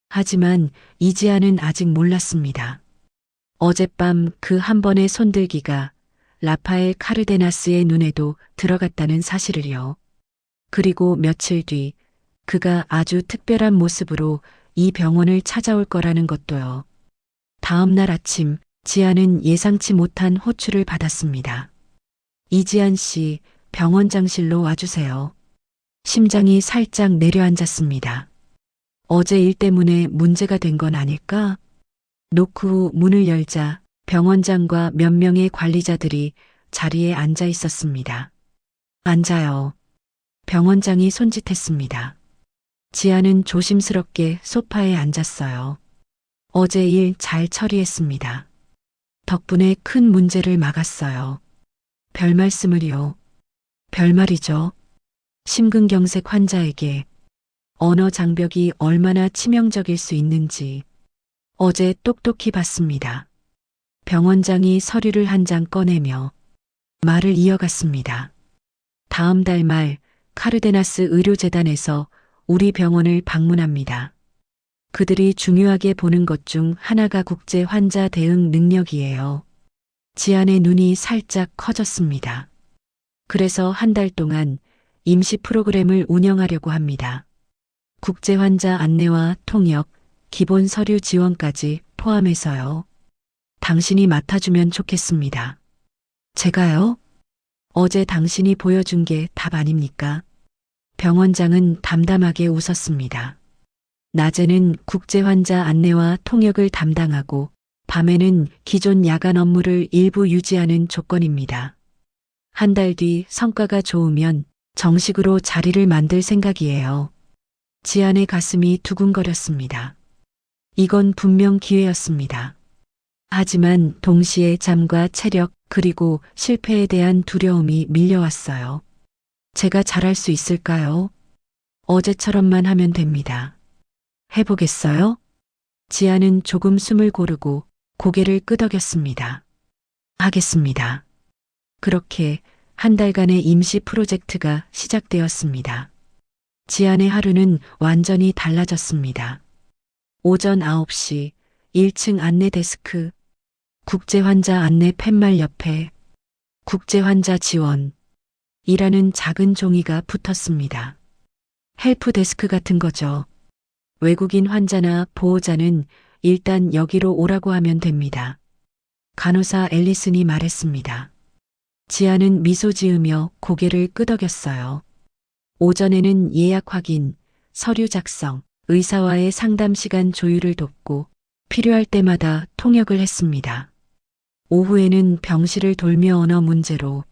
하지만 이지아는 아직 몰랐습니다. 어젯밤 그 한 번의 손들기가 라파엘 카르데나스의 눈에도 들어갔다는 사실을요. 그리고 며칠 뒤 그가 아주 특별한 모습으로 이 병원을 찾아올 거라는 것도요. 다음 날 아침 지아는 예상치 못한 호출을 받았습니다. 이지안 씨, 병원장실로 와주세요. 심장이 살짝 내려앉았습니다. 어제 일 때문에 문제가 된 건 아닐까? 노크 후 문을 열자 병원장과 몇 명의 관리자들이 자리에 앉아 있었습니다. 앉아요. 병원장이 손짓했습니다. 지아는 조심스럽게 소파에 앉았어요. 어제 일 잘 처리했습니다. 덕분에 큰 문제를 막았어요. 별 말씀을요. 별말이죠. 심근경색 환자에게 언어 장벽이 얼마나 치명적일 수 있는지 어제 똑똑히 봤습니다. 병원장이 서류를 한 장 꺼내며 말을 이어갔습니다. 다음 달 말 카르데나스 의료재단에서 우리 병원을 방문합니다. 그들이 중요하게 보는 것 중 하나가 국제 환자 대응 능력이에요. 지안의 눈이 살짝 커졌습니다. 그래서 한 달 동안 임시 프로그램을 운영하려고 합니다. 국제 환자 안내와 통역, 기본 서류 지원까지 포함해서요. 당신이 맡아주면 좋겠습니다. 제가요? 어제 당신이 보여준 게 답 아닙니까? 병원장은 담담하게 웃었습니다. 낮에는 국제 환자 안내와 통역을 담당하고 밤에는 기존 야간 업무를 일부 유지하는 조건입니다. 한 달 뒤 성과가 좋으면 정식으로 자리를 만들 생각이에요. 지안의 가슴이 두근거렸습니다. 이건 분명 기회였습니다. 하지만 동시에 잠과 체력 그리고 실패에 대한 두려움이 밀려왔어요. 제가 잘할 수 있을까요? 어제처럼만 하면 됩니다. 해보겠어요? 지아는 조금 숨을 고르고 고개를 끄덕였습니다. 하겠습니다. 그렇게 한 달간의 임시 프로젝트가 시작되었습니다. 지안의 하루는 완전히 달라졌습니다. 오전 9시 1층 안내 데스크, 국제 환자 안내 팻말 옆에 국제 환자 지원 이라는 작은 종이가 붙었습니다. 헬프 데스크 같은 거죠. 외국인 환자나 보호자는 일단 여기로 오라고 하면 됩니다. 간호사 앨리슨이 말했습니다. 지아는 미소 지으며 고개를 끄덕였어요. 오전에는 예약 확인, 서류 작성, 의사와의 상담 시간 조율을 돕고 필요할 때마다 통역을 했습니다. 오후에는 병실을 돌며 언어 문제로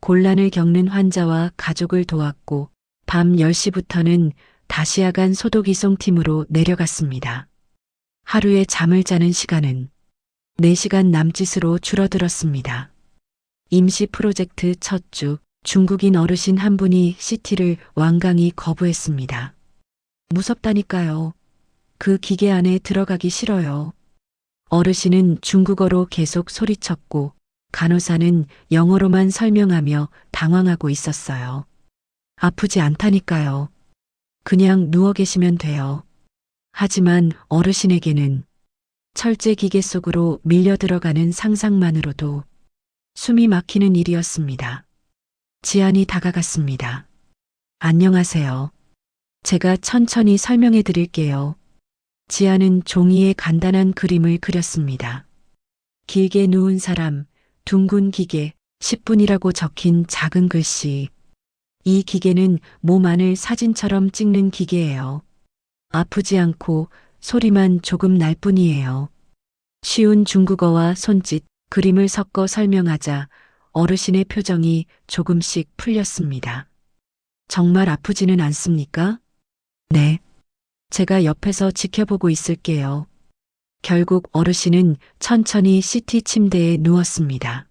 곤란을 겪는 환자와 가족을 도왔고 밤 10시부터는 다시 야간 소독 이송팀으로 내려갔습니다. 하루에 잠을 자는 시간은 4시간 남짓으로 줄어들었습니다. 임시 프로젝트 첫 주 중국인 어르신 한 분이 CT를 완강히 거부했습니다. 무섭다니까요. 그 기계 안에 들어가기 싫어요. 어르신은 중국어로 계속 소리쳤고 간호사는 영어로만 설명하며 당황하고 있었어요. 아프지 않다니까요. 그냥 누워 계시면 돼요. 하지만 어르신에게는 철제 기계 속으로 밀려 들어가는 상상만으로도 숨이 막히는 일이었습니다. 지안이 다가갔습니다. 안녕하세요. 제가 천천히 설명해 드릴게요. 지안은 종이에 간단한 그림을 그렸습니다. 길게 누운 사람, 둥근 기계, 10분이라고 적힌 작은 글씨. 이 기계는 몸 안을 사진처럼 찍는 기계예요. 아프지 않고 소리만 조금 날 뿐이에요. 쉬운 중국어와 손짓, 그림을 섞어 설명하자 어르신의 표정이 조금씩 풀렸습니다. 정말 아프지는 않습니까? 네. 제가 옆에서 지켜보고 있을게요. 결국 어르신은 천천히 CT 침대에 누웠습니다.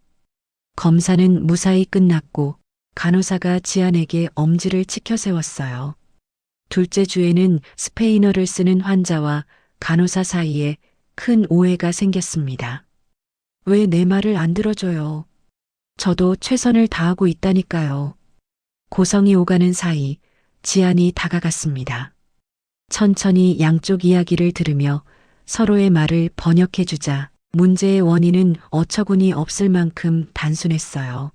검사는 무사히 끝났고 간호사가 지안에게 엄지를 치켜 세웠어요. 둘째 주에는 스페인어를 쓰는 환자와 간호사 사이에 큰 오해가 생겼습니다. 왜 내 말을 안 들어줘요? 저도 최선을 다하고 있다니까요. 고성이 오가는 사이 지안이 다가갔습니다. 천천히 양쪽 이야기를 들으며 서로의 말을 번역해주자 문제의 원인은 어처구니 없을 만큼 단순했어요.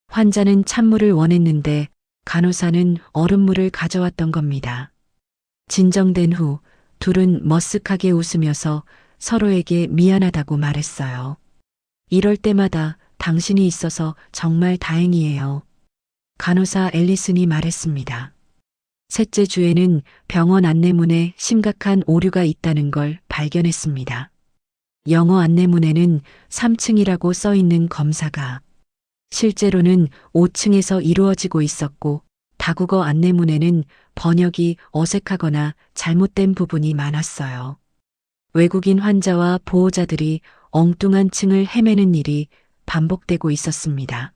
환자는 찬물을 원했는데 간호사는 얼음물을 가져왔던 겁니다. 진정된 후 둘은 머쓱하게 웃으면서 서로에게 미안하다고 말했어요. 이럴 때마다 당신이 있어서 정말 다행이에요. 간호사 앨리슨이 말했습니다. 셋째 주에는 병원 안내문에 심각한 오류가 있다는 걸 발견했습니다. 영어 안내문에는 3층이라고 써 있는 검사가 실제로는 5층에서 이루어지고 있었고 다국어 안내문에는 번역이 어색하거나 잘못된 부분이 많았어요. 외국인 환자와 보호자들이 엉뚱한 층을 헤매는 일이 반복되고 있었습니다.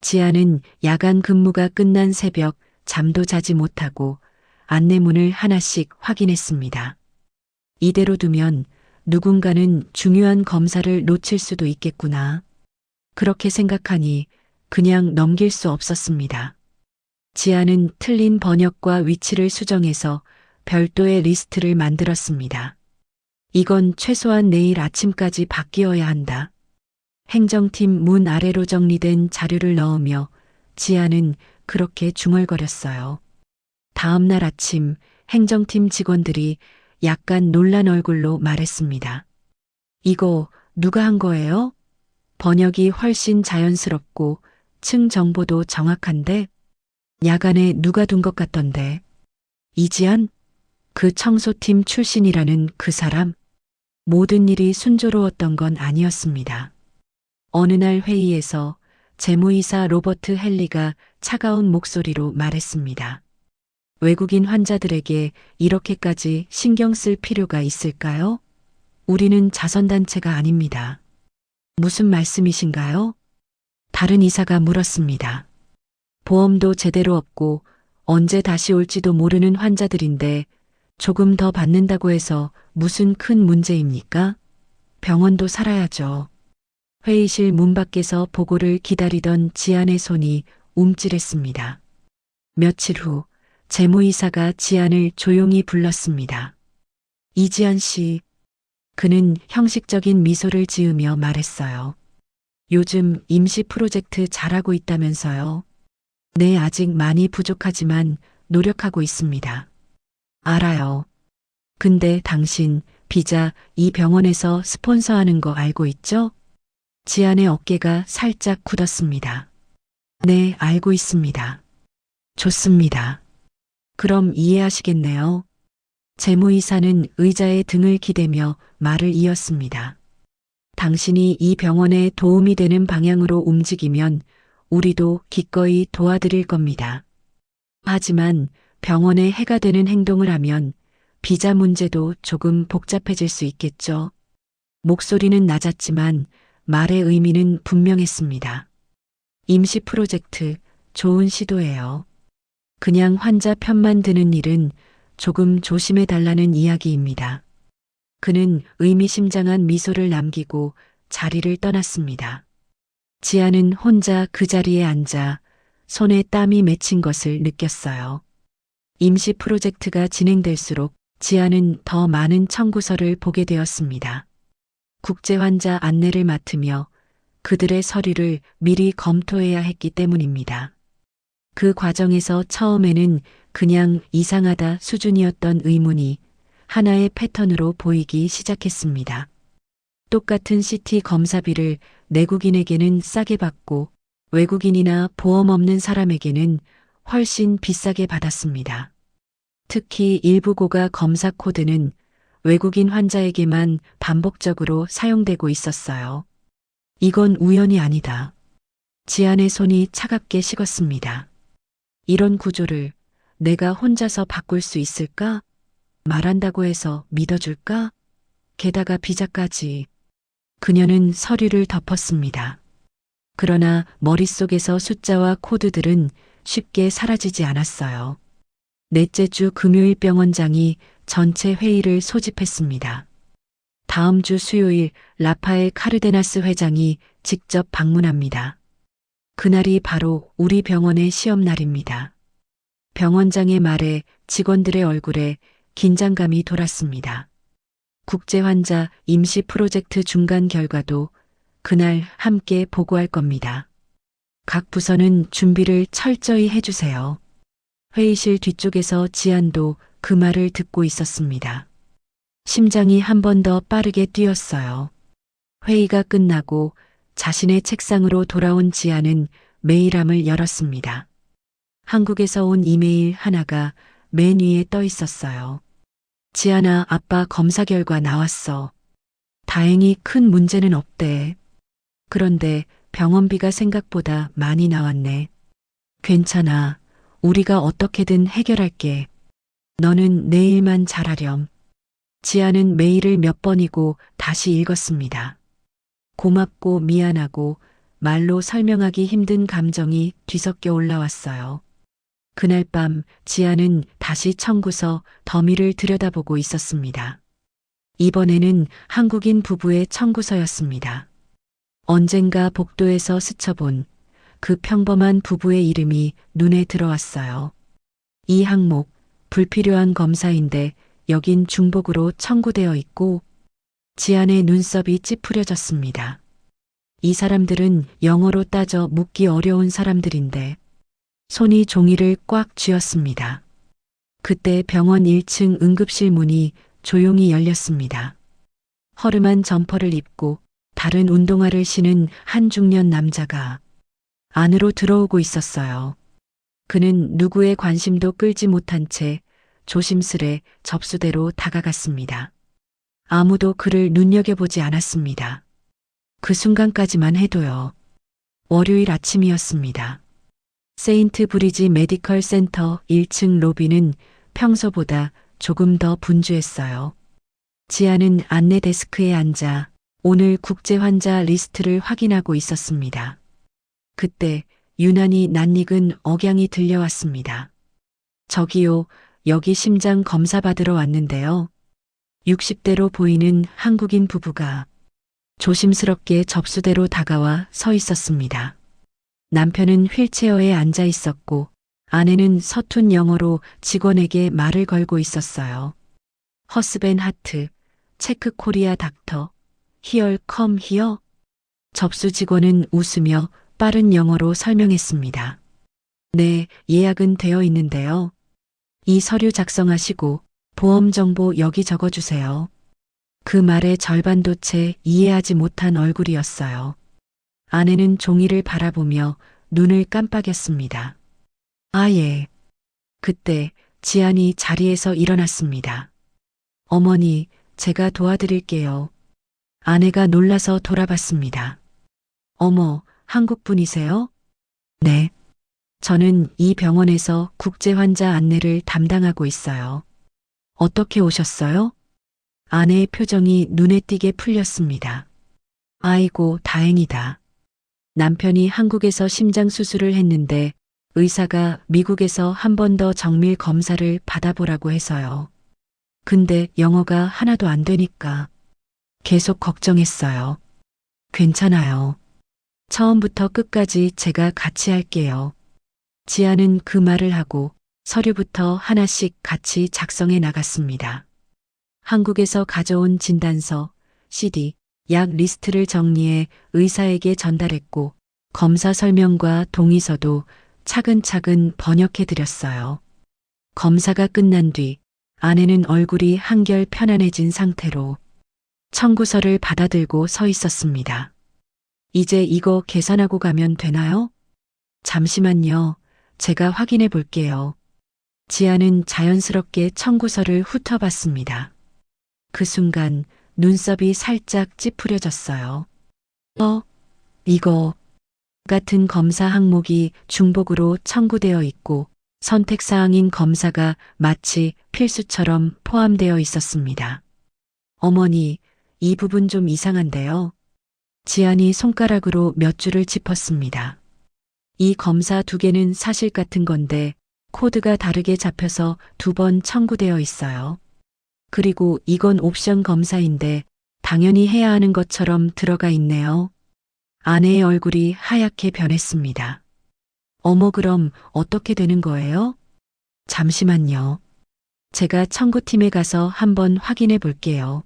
지아는 야간 근무가 끝난 새벽 잠도 자지 못하고 안내문을 하나씩 확인했습니다. 이대로 두면 누군가는 중요한 검사를 놓칠 수도 있겠구나. 그렇게 생각하니 그냥 넘길 수 없었습니다. 지아는 틀린 번역과 위치를 수정해서 별도의 리스트를 만들었습니다. 이건 최소한 내일 아침까지 바뀌어야 한다. 행정팀 문 아래로 정리된 자료를 넣으며 지아는 그렇게 중얼거렸어요. 다음 날 아침 행정팀 직원들이 약간 놀란 얼굴로 말했습니다. 이거 누가 한 거예요? 번역이 훨씬 자연스럽고 층 정보도 정확한데 야간에 누가 둔 것 같던데. 이지안? 그 청소팀 출신이라는 그 사람? 모든 일이 순조로웠던 건 아니었습니다. 어느 날 회의에서 재무이사 로버트 헨리가 차가운 목소리로 말했습니다. 외국인 환자들에게 이렇게까지 신경 쓸 필요가 있을까요? 우리는 자선단체가 아닙니다. 무슨 말씀이신가요? 다른 이사가 물었습니다. 보험도 제대로 없고 언제 다시 올지도 모르는 환자들인데 조금 더 받는다고 해서 무슨 큰 문제입니까? 병원도 살아야죠. 회의실 문 밖에서 보고를 기다리던 지안의 손이 움찔했습니다. 며칠 후 재무이사가 지안을 조용히 불렀습니다. 이지안 씨. 그는 형식적인 미소를 지으며 말했어요. 요즘 임시 프로젝트 잘하고 있다면서요. 네, 아직 많이 부족하지만 노력하고 있습니다. 알아요. 근데 당신 비자 이 병원에서 스폰서하는 거 알고 있죠? 지안의 어깨가 살짝 굳었습니다. 네, 알고 있습니다. 좋습니다. 그럼 이해하시겠네요. 재무이사는 의자에 등을 기대며 말을 이었습니다. 당신이 이 병원에 도움이 되는 방향으로 움직이면 우리도 기꺼이 도와드릴 겁니다. 하지만 병원에 해가 되는 행동을 하면 비자 문제도 조금 복잡해질 수 있겠죠. 목소리는 낮았지만 말의 의미는 분명했습니다. 임시 프로젝트 좋은 시도예요. 그냥 환자 편만 드는 일은 조금 조심해 달라는 이야기입니다. 그는 의미심장한 미소를 남기고 자리를 떠났습니다. 지아는 혼자 그 자리에 앉아 손에 땀이 맺힌 것을 느꼈어요. 임시 프로젝트가 진행될수록 지아는 더 많은 청구서를 보게 되었습니다. 국제 환자 안내를 맡으며 그들의 서류를 미리 검토해야 했기 때문입니다. 그 과정에서 처음에는 그냥 이상하다 수준이었던 의문이 하나의 패턴으로 보이기 시작했습니다. 똑같은 CT 검사비를 내국인에게는 싸게 받고 외국인이나 보험 없는 사람에게는 훨씬 비싸게 받았습니다. 특히 일부 고가 검사 코드는 외국인 환자에게만 반복적으로 사용되고 있었어요. 이건 우연이 아니다. 지안의 손이 차갑게 식었습니다. 이런 구조를 내가 혼자서 바꿀 수 있을까? 말한다고 해서 믿어줄까? 게다가 비자까지. 그녀는 서류를 덮었습니다. 그러나 머릿속에서 숫자와 코드들은 쉽게 사라지지 않았어요. 넷째 주 금요일 병원장이 전체 회의를 소집했습니다. 다음 주 수요일 라파엘 카르데나스 회장이 직접 방문합니다. 그날이 바로 우리 병원의 시험날입니다. 병원장의 말에 직원들의 얼굴에 긴장감이 돌았습니다. 국제환자 임시 프로젝트 중간 결과도 그날 함께 보고할 겁니다. 각 부서는 준비를 철저히 해주세요. 회의실 뒤쪽에서 지안도 그 말을 듣고 있었습니다. 심장이 한 번 더 빠르게 뛰었어요. 회의가 끝나고 자신의 책상으로 돌아온 지안은 메일함을 열었습니다. 한국에서 온 이메일 하나가 맨 위에 떠 있었어요. 지안아, 아빠 검사 결과 나왔어. 다행히 큰 문제는 없대. 그런데 병원비가 생각보다 많이 나왔네. 괜찮아. 우리가 어떻게든 해결할게. 너는 내 일만 잘하렴. 지안은 메일을 몇 번이고 다시 읽었습니다. 고맙고 미안하고 말로 설명하기 힘든 감정이 뒤섞여 올라왔어요. 그날 밤 지안은 다시 청구서 더미를 들여다보고 있었습니다. 이번에는 한국인 부부의 청구서였습니다. 언젠가 복도에서 스쳐본 그 평범한 부부의 이름이 눈에 들어왔어요. 이 항목, 불필요한 검사인데 여긴 중복으로 청구되어 있고 지안의 눈썹이 찌푸려졌습니다. 이 사람들은 영어로 따져 묻기 어려운 사람들인데 손이 종이를 꽉 쥐었습니다. 그때 병원 1층 응급실 문이 조용히 열렸습니다. 허름한 점퍼를 입고 다른 운동화를 신은 한 중년 남자가 안으로 들어오고 있었어요. 그는 누구의 관심도 끌지 못한 채 조심스레 접수대로 다가갔습니다. 아무도 그를 눈여겨보지 않았습니다. 그 순간까지만 해도요. 월요일 아침이었습니다. 세인트 브리지 메디컬 센터 1층 로비는 평소보다 조금 더 분주했어요. 지안은 안내 데스크에 앉아 오늘 국제 환자 리스트를 확인하고 있었습니다. 그때 유난히 낯익은 억양이 들려왔습니다. 저기요, 여기 심장 검사 받으러 왔는데요. 60대로 보이는 한국인 부부가 조심스럽게 접수대로 다가와 서 있었습니다. 남편은 휠체어에 앉아 있었고 아내는 서툰 영어로 직원에게 말을 걸고 있었어요. 허스벤 하트, 체크 코리아 닥터, 히얼 컴 히어. 접수 직원은 웃으며 빠른 영어로 설명했습니다. 네, 예약은 되어 있는데요. 이 서류 작성하시고 보험 정보 여기 적어주세요. 그 말의 절반도 채 이해하지 못한 얼굴이었어요. 아내는 종이를 바라보며 눈을 깜빡였습니다. 아, 예. 그때 지안이 자리에서 일어났습니다. 어머니, 제가 도와드릴게요. 아내가 놀라서 돌아봤습니다. 어머, 한국 분이세요? 네. 저는 이 병원에서 국제 환자 안내를 담당하고 있어요. 어떻게 오셨어요? 아내의 표정이 눈에 띄게 풀렸습니다. 아이고, 다행이다. 남편이 한국에서 심장 수술을 했는데 의사가 미국에서 한 번 더 정밀 검사를 받아보라고 해서요. 근데 영어가 하나도 안 되니까 계속 걱정했어요. 괜찮아요. 처음부터 끝까지 제가 같이 할게요. 지안은 그 말을 하고 서류부터 하나씩 같이 작성해 나갔습니다. 한국에서 가져온 진단서, CD, 약 리스트를 정리해 의사에게 전달했고 검사 설명과 동의서도 차근차근 번역해 드렸어요. 검사가 끝난 뒤 아내는 얼굴이 한결 편안해진 상태로 청구서를 받아들고 서 있었습니다. 이제 이거 계산하고 가면 되나요? 잠시만요. 제가 확인해 볼게요. 지아는 자연스럽게 청구서를 훑어봤습니다. 그 순간 눈썹이 살짝 찌푸려졌어요. 이거 같은 검사 항목이 중복으로 청구되어 있고 선택사항인 검사가 마치 필수처럼 포함되어 있었습니다. 어머니, 이 부분 좀 이상한데요. 지안이 손가락으로 몇 줄을 짚었습니다. 이 검사 두 개는 사실 같은 건데 코드가 다르게 잡혀서 2번 청구되어 있어요. 그리고 이건 옵션 검사인데 당연히 해야 하는 것처럼 들어가 있네요. 아내의 얼굴이 하얗게 변했습니다. 어머, 그럼 어떻게 되는 거예요? 잠시만요. 제가 청구팀에 가서 한번 확인해 볼게요.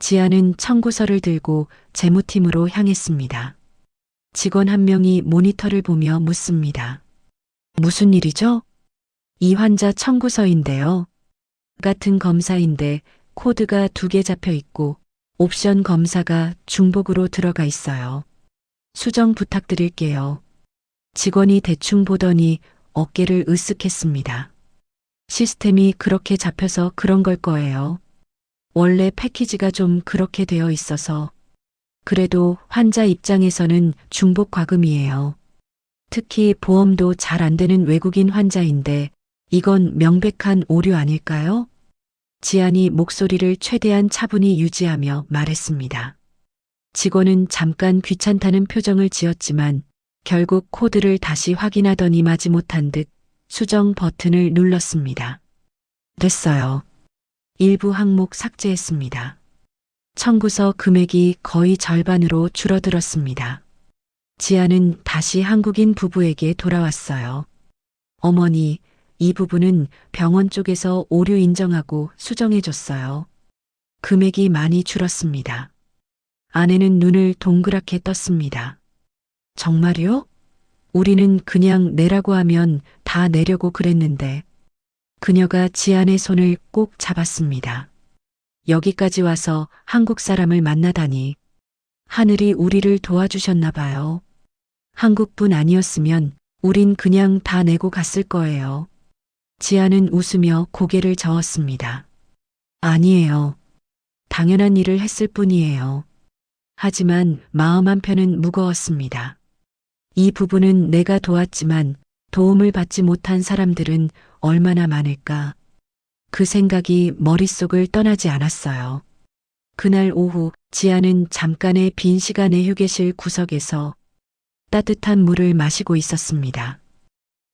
지아는 청구서를 들고 재무팀으로 향했습니다. 직원 한 명이 모니터를 보며 묻습니다. 무슨 일이죠? 이 환자 청구서인데요. 같은 검사인데 코드가 2개 잡혀 있고 옵션 검사가 중복으로 들어가 있어요. 수정 부탁드릴게요. 직원이 대충 보더니 어깨를 으쓱했습니다. 시스템이 그렇게 잡혀서 그런 걸 거예요. 원래 패키지가 좀 그렇게 되어 있어서. 그래도 환자 입장에서는 중복 과금이에요. 특히 보험도 잘 안 되는 외국인 환자인데 이건 명백한 오류 아닐까요? 지안이 목소리를 최대한 차분히 유지하며 말했습니다. 직원은 잠깐 귀찮다는 표정을 지었지만 결국 코드를 다시 확인하더니 마지못한 듯 수정 버튼을 눌렀습니다. 됐어요. 일부 항목 삭제했습니다. 청구서 금액이 거의 절반으로 줄어들었습니다. 지아는 다시 한국인 부부에게 돌아왔어요. 어머니, 이 부분은 병원 쪽에서 오류 인정하고 수정해줬어요. 금액이 많이 줄었습니다. 아내는 눈을 동그랗게 떴습니다. 정말요? 우리는 그냥 내라고 하면 다 내려고 그랬는데. 그녀가 지안의 손을 꼭 잡았습니다. 여기까지 와서 한국 사람을 만나다니. 하늘이 우리를 도와주셨나 봐요. 한국분 아니었으면 우린 그냥 다 내고 갔을 거예요. 지아는 웃으며 고개를 저었습니다. 아니에요. 당연한 일을 했을 뿐이에요. 하지만 마음 한편은 무거웠습니다. 이 부분은 내가 도왔지만 도움을 받지 못한 사람들은 얼마나 많을까. 그 생각이 머릿속을 떠나지 않았어요. 그날 오후 지아는 잠깐의 빈 시간에 휴게실 구석에서 따뜻한 물을 마시고 있었습니다.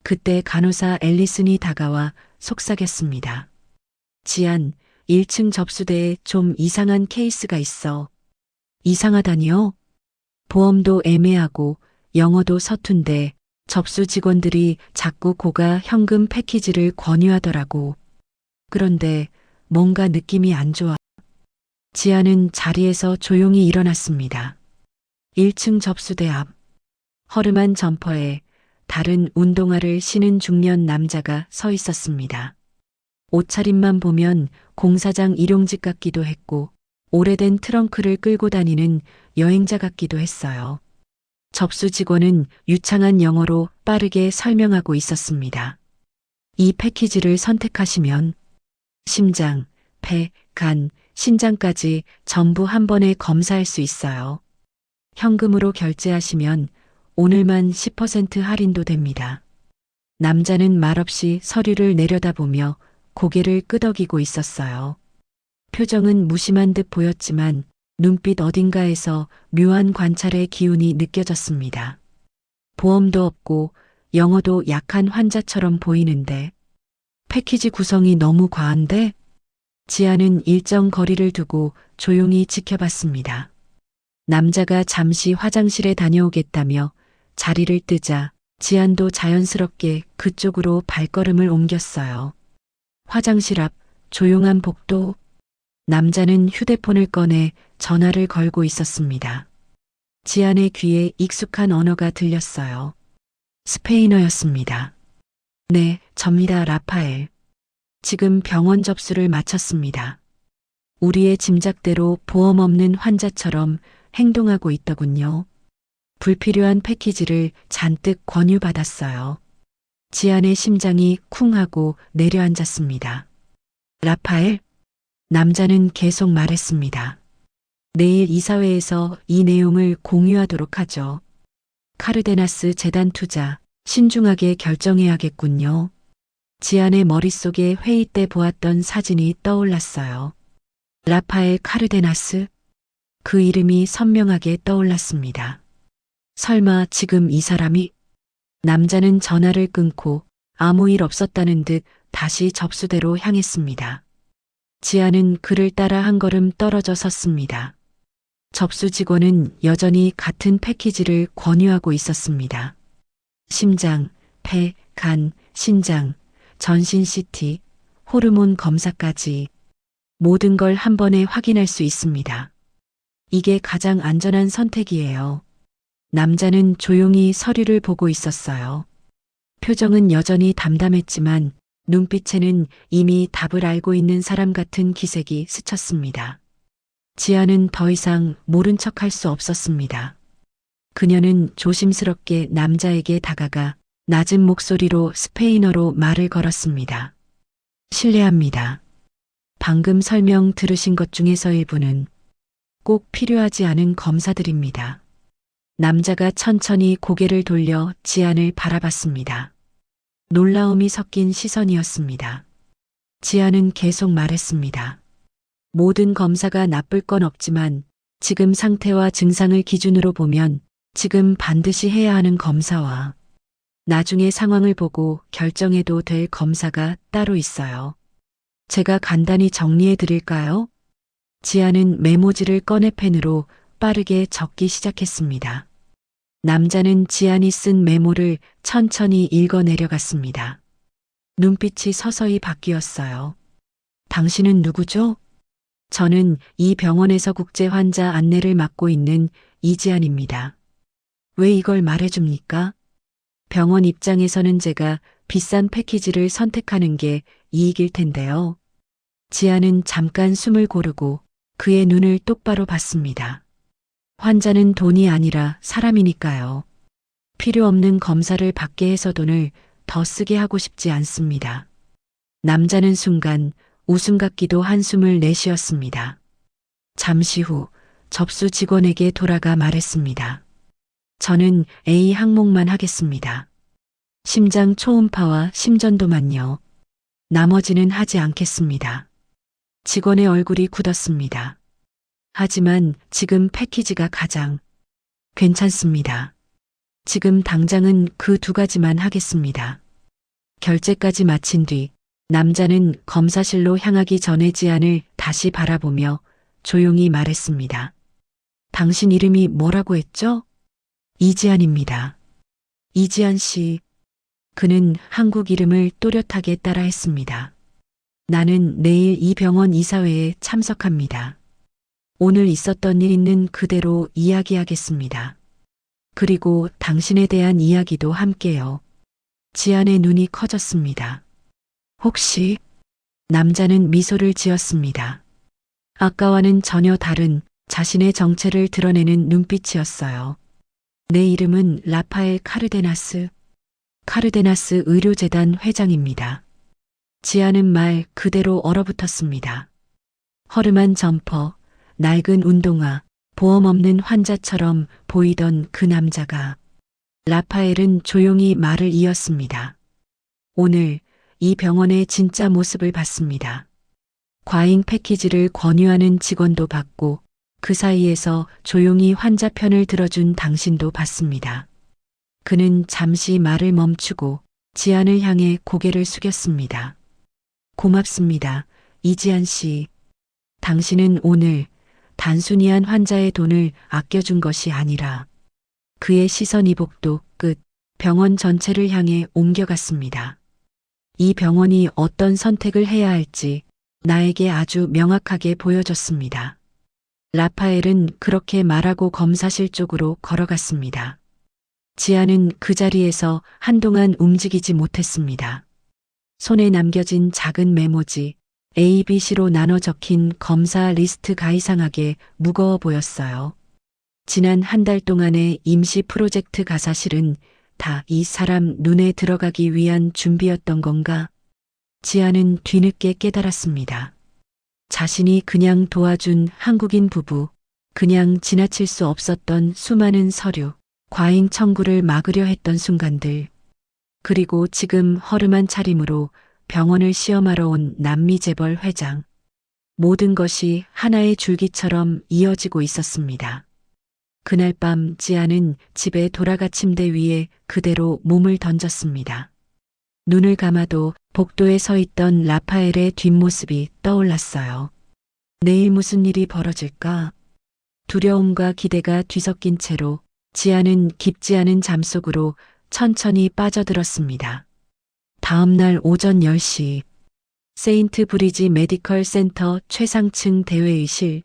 그때 간호사 앨리슨이 다가와 속삭였습니다. 지안, 1층 접수대에 좀 이상한 케이스가 있어. 이상하다니요? 보험도 애매하고 영어도 서툰데 접수 직원들이 자꾸 고가 현금 패키지를 권유하더라고. 그런데 뭔가 느낌이 안 좋아. 지아는 자리에서 조용히 일어났습니다. 1층 접수대 앞. 허름한 점퍼에 다른 운동화를 신은 중년 남자가 서 있었습니다. 옷차림만 보면 공사장 일용직 같기도 했고 오래된 트렁크를 끌고 다니는 여행자 같기도 했어요. 접수 직원은 유창한 영어로 빠르게 설명하고 있었습니다. 이 패키지를 선택하시면 심장, 폐, 간, 신장까지 전부 한 번에 검사할 수 있어요. 현금으로 결제하시면 오늘만 10% 할인도 됩니다. 남자는 말없이 서류를 내려다보며 고개를 끄덕이고 있었어요. 표정은 무심한 듯 보였지만 눈빛 어딘가에서 묘한 관찰의 기운이 느껴졌습니다. 보험도 없고 영어도 약한 환자처럼 보이는데 패키지 구성이 너무 과한데? 지아는 일정 거리를 두고 조용히 지켜봤습니다. 남자가 잠시 화장실에 다녀오겠다며 자리를 뜨자 지안도 자연스럽게 그쪽으로 발걸음을 옮겼어요. 화장실 앞 조용한 복도. 남자는 휴대폰을 꺼내 전화를 걸고 있었습니다. 지안의 귀에 익숙한 언어가 들렸어요. 스페인어였습니다. 네, 접니다, 라파엘. 지금 병원 접수를 마쳤습니다. 우리의 짐작대로 보험 없는 환자처럼 행동하고 있더군요. 불필요한 패키지를 잔뜩 권유받았어요. 지안의 심장이 쿵 하고 내려앉았습니다. 라파엘? 남자는 계속 말했습니다. 내일 이사회에서 이 내용을 공유하도록 하죠. 카르데나스 재단 투자 신중하게 결정해야겠군요. 지안의 머릿속에 회의 때 보았던 사진이 떠올랐어요. 라파엘 카르데나스? 그 이름이 선명하게 떠올랐습니다. 설마 지금 이 사람이? 남자는 전화를 끊고 아무 일 없었다는 듯 다시 접수대로 향했습니다. 지안은 그를 따라 한 걸음 떨어져 섰습니다. 접수 직원은 여전히 같은 패키지를 권유하고 있었습니다. 심장, 폐, 간, 신장, 전신 CT, 호르몬 검사까지 모든 걸 한 번에 확인할 수 있습니다. 이게 가장 안전한 선택이에요. 남자는 조용히 서류를 보고 있었어요. 표정은 여전히 담담했지만 눈빛에는 이미 답을 알고 있는 사람 같은 기색이 스쳤습니다. 지아는 더 이상 모른 척할 수 없었습니다. 그녀는 조심스럽게 남자에게 다가가 낮은 목소리로 스페인어로 말을 걸었습니다. 실례합니다. 방금 설명 들으신 것 중에서 일부는 꼭 필요하지 않은 검사들입니다. 남자가 천천히 고개를 돌려 지안을 바라봤습니다. 놀라움이 섞인 시선이었습니다. 지안은 계속 말했습니다. 모든 검사가 나쁠 건 없지만 지금 상태와 증상을 기준으로 보면 지금 반드시 해야 하는 검사와 나중에 상황을 보고 결정해도 될 검사가 따로 있어요. 제가 간단히 정리해 드릴까요? 지안은 메모지를 꺼내 펜으로 빠르게 적기 시작했습니다. 남자는 지안이 쓴 메모를 천천히 읽어 내려갔습니다. 눈빛이 서서히 바뀌었어요. 당신은 누구죠? 저는 이 병원에서 국제 환자 안내를 맡고 있는 이지안입니다. 왜 이걸 말해줍니까? 병원 입장에서는 제가 비싼 패키지를 선택하는 게 이익일 텐데요. 지안은 잠깐 숨을 고르고 그의 눈을 똑바로 봤습니다. 환자는 돈이 아니라 사람이니까요. 필요 없는 검사를 받게 해서 돈을 더 쓰게 하고 싶지 않습니다. 남자는 순간 웃음 같기도 한숨을 내쉬었습니다. 잠시 후 접수 직원에게 돌아가 말했습니다. 저는 A 항목만 하겠습니다. 심장 초음파와 심전도만요. 나머지는 하지 않겠습니다. 직원의 얼굴이 굳었습니다. 하지만 지금 패키지가 가장 괜찮습니다. 지금 당장은 그 두 가지만 하겠습니다. 결제까지 마친 뒤 남자는 검사실로 향하기 전에 지안을 다시 바라보며 조용히 말했습니다. 당신 이름이 뭐라고 했죠? 이지안입니다. 이지안 씨. 그는 한국 이름을 또렷하게 따라했습니다. 나는 내일 이 병원 이사회에 참석합니다. 오늘 있었던 일 있는 그대로 이야기하겠습니다. 그리고 당신에 대한 이야기도 함께요. 지안의 눈이 커졌습니다. 혹시? 남자는 미소를 지었습니다. 아까와는 전혀 다른 자신의 정체를 드러내는 눈빛이었어요. 내 이름은 라파엘 카르데나스. 카르데나스 의료재단 회장입니다. 지안은 말 그대로 얼어붙었습니다. 허름한 점퍼, 낡은 운동화, 보험 없는 환자처럼 보이던 그 남자가 라파엘은 조용히 말을 이었습니다. 오늘 이 병원의 진짜 모습을 봤습니다. 과잉 패키지를 권유하는 직원도 봤고 그 사이에서 조용히 환자 편을 들어준 당신도 봤습니다. 그는 잠시 말을 멈추고 지안을 향해 고개를 숙였습니다. 고맙습니다. 이지안 씨. 당신은 오늘 단순히 한 환자의 돈을 아껴준 것이 아니라 그의 시선 이복도 끝 병원 전체를 향해 옮겨갔습니다. 이 병원이 어떤 선택을 해야 할지 나에게 아주 명확하게 보여줬습니다. 라파엘은 그렇게 말하고 검사실 쪽으로 걸어갔습니다. 지안은 그 자리에서 한동안 움직이지 못했습니다. 손에 남겨진 작은 메모지, A, B, C로 나눠 적힌 검사 리스트가 이상하게 무거워 보였어요. 지난 한 달 동안의 임시 프로젝트 가사실은 다 이 사람 눈에 들어가기 위한 준비였던 건가? 지아는 뒤늦게 깨달았습니다. 자신이 그냥 도와준 한국인 부부, 그냥 지나칠 수 없었던 수많은 서류, 과잉 청구를 막으려 했던 순간들, 그리고 지금 허름한 차림으로 병원을 시험하러 온 남미 재벌 회장. 모든 것이 하나의 줄기처럼 이어지고 있었습니다. 그날 밤 지아는 집에 돌아가 침대 위에 그대로 몸을 던졌습니다. 눈을 감아도 복도에 서 있던 라파엘의 뒷모습이 떠올랐어요. 내일 무슨 일이 벌어질까? 두려움과 기대가 뒤섞인 채로 지아는 깊지 않은 잠속으로 천천히 빠져들었습니다. 다음 날 오전 10시 세인트 브리지 메디컬 센터 최상층 대회의실.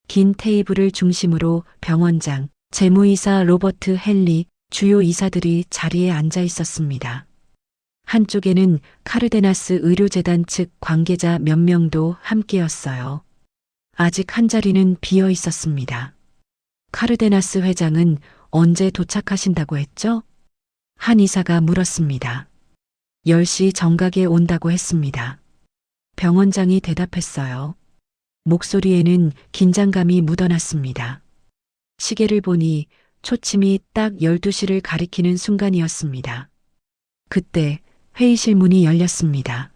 긴 테이블을 중심으로 병원장, 재무이사 로버트 헨리, 주요 이사들이 자리에 앉아 있었습니다. 한쪽에는 카르데나스 의료재단 측 관계자 몇 명도 함께였어요. 아직 한 자리는 비어 있었습니다. 카르데나스 회장은 언제 도착하신다고 했죠? 한 이사가 물었습니다. 10시 정각에 온다고 했습니다. 병원장이 대답했어요. 목소리에는 긴장감이 묻어났습니다. 시계를 보니 초침이 딱 12시를 가리키는 순간이었습니다. 그때 회의실 문이 열렸습니다.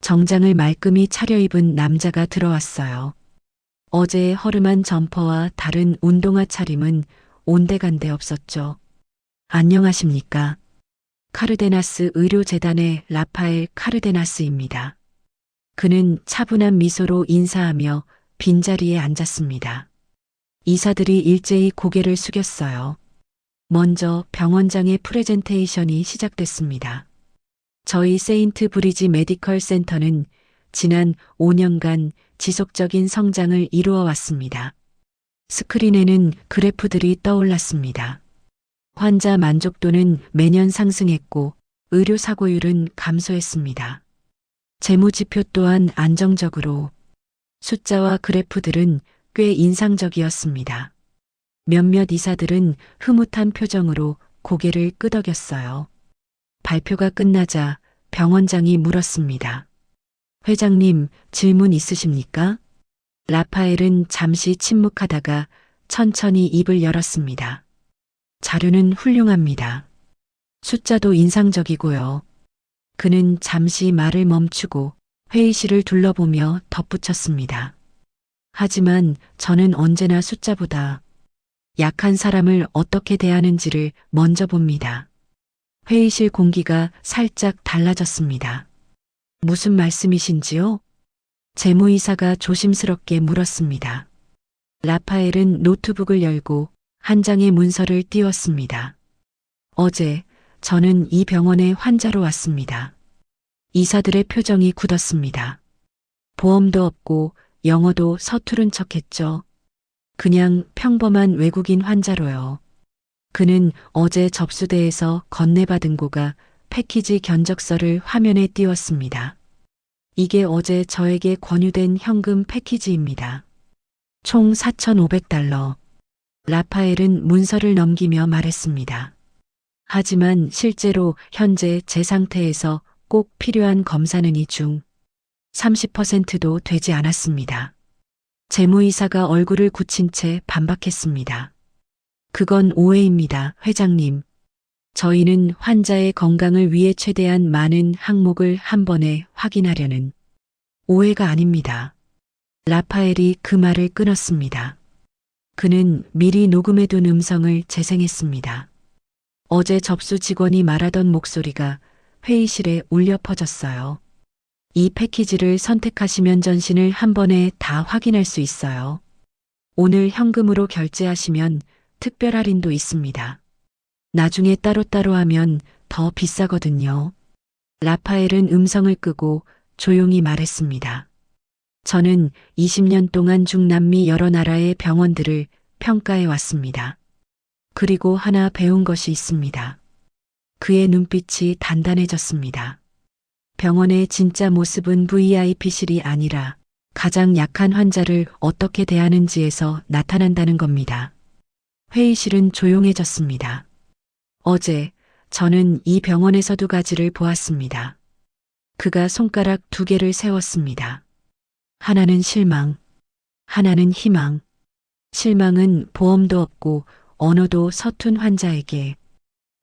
정장을 말끔히 차려입은 남자가 들어왔어요. 어제의 허름한 점퍼와 다른 운동화 차림은 온데간데 없었죠. 안녕하십니까? 카르데나스 의료재단의 라파엘 카르데나스입니다. 그는 차분한 미소로 인사하며 빈자리에 앉았습니다. 이사들이 일제히 고개를 숙였어요. 먼저 병원장의 프레젠테이션이 시작됐습니다. 저희 세인트 브리지 메디컬 센터는 지난 5년간 지속적인 성장을 이루어 왔습니다. 스크린에는 그래프들이 떠올랐습니다. 환자 만족도는 매년 상승했고 의료 사고율은 감소했습니다. 재무지표 또한 안정적으로. 숫자와 그래프들은 꽤 인상적이었습니다. 몇몇 이사들은 흐뭇한 표정으로 고개를 끄덕였어요. 발표가 끝나자 병원장이 물었습니다. 회장님, 질문 있으십니까? 라파엘은 잠시 침묵하다가 천천히 입을 열었습니다. 자료는 훌륭합니다. 숫자도 인상적이고요. 그는 잠시 말을 멈추고 회의실을 둘러보며 덧붙였습니다. 하지만 저는 언제나 숫자보다 약한 사람을 어떻게 대하는지를 먼저 봅니다. 회의실 공기가 살짝 달라졌습니다. 무슨 말씀이신지요? 재무이사가 조심스럽게 물었습니다. 라파엘은 노트북을 열고 한 장의 문서를 띄웠습니다. 어제 저는 이 병원에 환자로 왔습니다. 이사들의 표정이 굳었습니다. 보험도 없고 영어도 서투른 척했죠. 그냥 평범한 외국인 환자로요. 그는 어제 접수대에서 건네받은 고가 패키지 견적서를 화면에 띄웠습니다. 이게 어제 저에게 권유된 현금 패키지입니다. 총 $4,500. 라파엘은 문서를 넘기며 말했습니다. 하지만 실제로 현재 제 상태에서 꼭 필요한 검사는 이 중 30%도 되지 않았습니다. 재무이사가 얼굴을 굳힌 채 반박했습니다. 그건 오해입니다, 회장님. 저희는 환자의 건강을 위해 최대한 많은 항목을 한 번에 확인하려는 오해가 아닙니다. 라파엘이 그 말을 끊었습니다. 그는 미리 녹음해둔 음성을 재생했습니다. 어제 접수 직원이 말하던 목소리가 회의실에 울려 퍼졌어요. 이 패키지를 선택하시면 전신을 한 번에 다 확인할 수 있어요. 오늘 현금으로 결제하시면 특별 할인도 있습니다. 나중에 따로따로 하면 더 비싸거든요. 라파엘은 음성을 끄고 조용히 말했습니다. 저는 20년 동안 중남미 여러 나라의 병원들을 평가해 왔습니다. 그리고 하나 배운 것이 있습니다. 그의 눈빛이 단단해졌습니다. 병원의 진짜 모습은 VIP실이 아니라 가장 약한 환자를 어떻게 대하는지에서 나타난다는 겁니다. 회의실은 조용해졌습니다. 어제 저는 이 병원에서 두 가지를 보았습니다. 그가 손가락 두 개를 세웠습니다. 하나는 실망, 하나는 희망. 실망은 보험도 없고 언어도 서툰 환자에게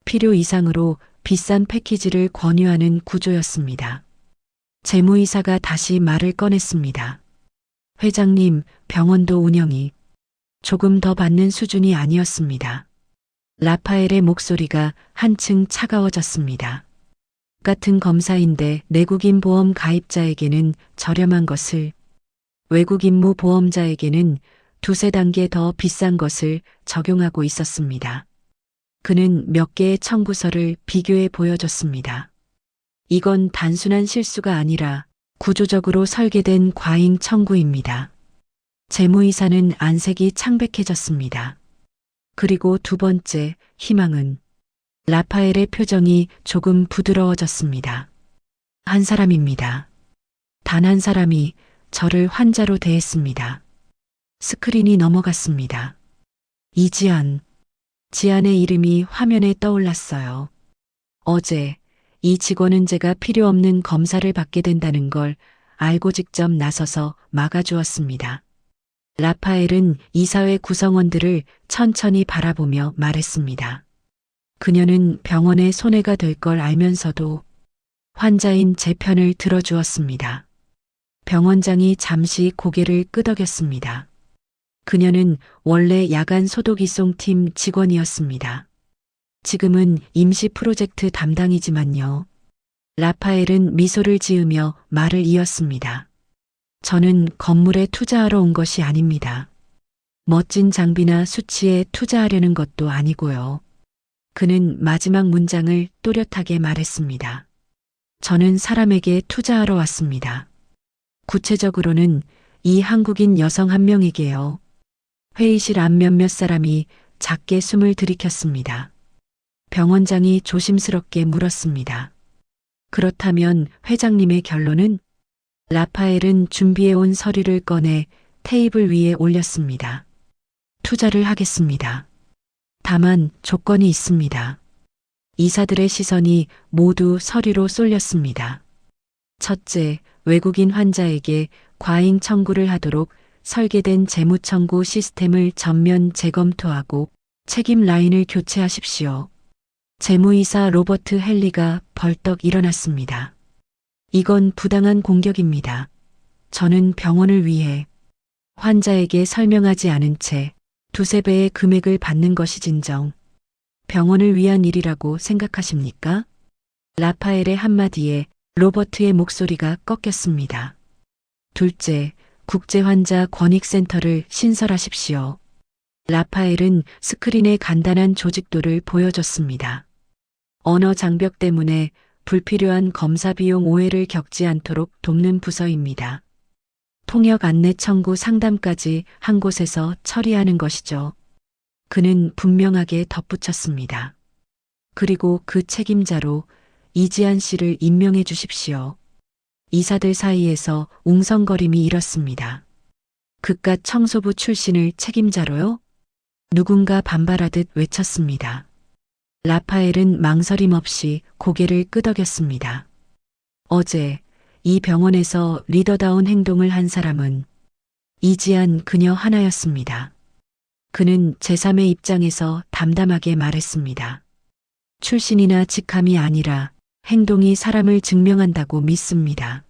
필요 이상으로 비싼 패키지를 권유하는 구조였습니다. 재무이사가 다시 말을 꺼냈습니다. 회장님, 병원도 운영이 조금 더 받는 수준이 아니었습니다. 라파엘의 목소리가 한층 차가워졌습니다. 같은 검사인데 내국인 보험 가입자에게는 저렴한 것을, 외국 임무 보험자에게는 두세 단계 더 비싼 것을 적용하고 있었습니다. 그는 몇 개의 청구서를 비교해 보여줬습니다. 이건 단순한 실수가 아니라 구조적으로 설계된 과잉 청구입니다. 재무이사는 안색이 창백해졌습니다. 그리고 두 번째, 희망은 라파엘의 표정이 조금 부드러워졌습니다. 한 사람입니다. 단 한 사람이 저를 환자로 대했습니다. 스크린이 넘어갔습니다. 이지안. 지안의 이름이 화면에 떠올랐어요. 어제 이 직원은 제가 필요 없는 검사를 받게 된다는 걸 알고 직접 나서서 막아주었습니다. 라파엘은 이사회 구성원들을 천천히 바라보며 말했습니다. 그녀는 병원의 손해가 될 걸 알면서도 환자인 제 편을 들어주었습니다. 병원장이 잠시 고개를 끄덕였습니다. 그녀는 원래 야간 소독 이송팀 직원이었습니다. 지금은 임시 프로젝트 담당이지만요. 라파엘은 미소를 지으며 말을 이었습니다. 저는 건물에 투자하러 온 것이 아닙니다. 멋진 장비나 수치에 투자하려는 것도 아니고요. 그는 마지막 문장을 또렷하게 말했습니다. 저는 사람에게 투자하러 왔습니다. 구체적으로는 이 한국인 여성 한 명에게요. 회의실 앞 몇몇 사람이 작게 숨을 들이켰습니다. 병원장이 조심스럽게 물었습니다. 그렇다면 회장님의 결론은? 라파엘은 준비해온 서류를 꺼내 테이블 위에 올렸습니다. 투자를 하겠습니다. 다만 조건이 있습니다. 이사들의 시선이 모두 서류로 쏠렸습니다. 첫째, 외국인 환자에게 과잉 청구를 하도록 설계된 재무청구 시스템을 전면 재검토하고 책임 라인을 교체하십시오. 재무이사 로버트 헨리가 벌떡 일어났습니다. 이건 부당한 공격입니다. 저는 병원을 위해 환자에게 설명하지 않은 채 두세 배의 금액을 받는 것이 진정 병원을 위한 일이라고 생각하십니까? 라파엘의 한마디에 로버트의 목소리가 꺾였습니다. 둘째, 국제환자 권익센터를 신설하십시오. 라파엘은 스크린에 간단한 조직도를 보여줬습니다. 언어 장벽 때문에 불필요한 검사 비용 오해를 겪지 않도록 돕는 부서입니다. 통역 안내 청구 상담까지 한 곳에서 처리하는 것이죠. 그는 분명하게 덧붙였습니다. 그리고 그 책임자로 이지안 씨를 임명해 주십시오. 이사들 사이에서 웅성거림이 일었습니다. 그깟 청소부 출신을 책임자로요? 누군가 반발하듯 외쳤습니다. 라파엘은 망설임 없이 고개를 끄덕였습니다. 어제 이 병원에서 리더다운 행동을 한 사람은 이지안 그녀 하나였습니다. 그는 제3의 입장에서 담담하게 말했습니다. 출신이나 직함이 아니라 행동이 사람을 증명한다고 믿습니다.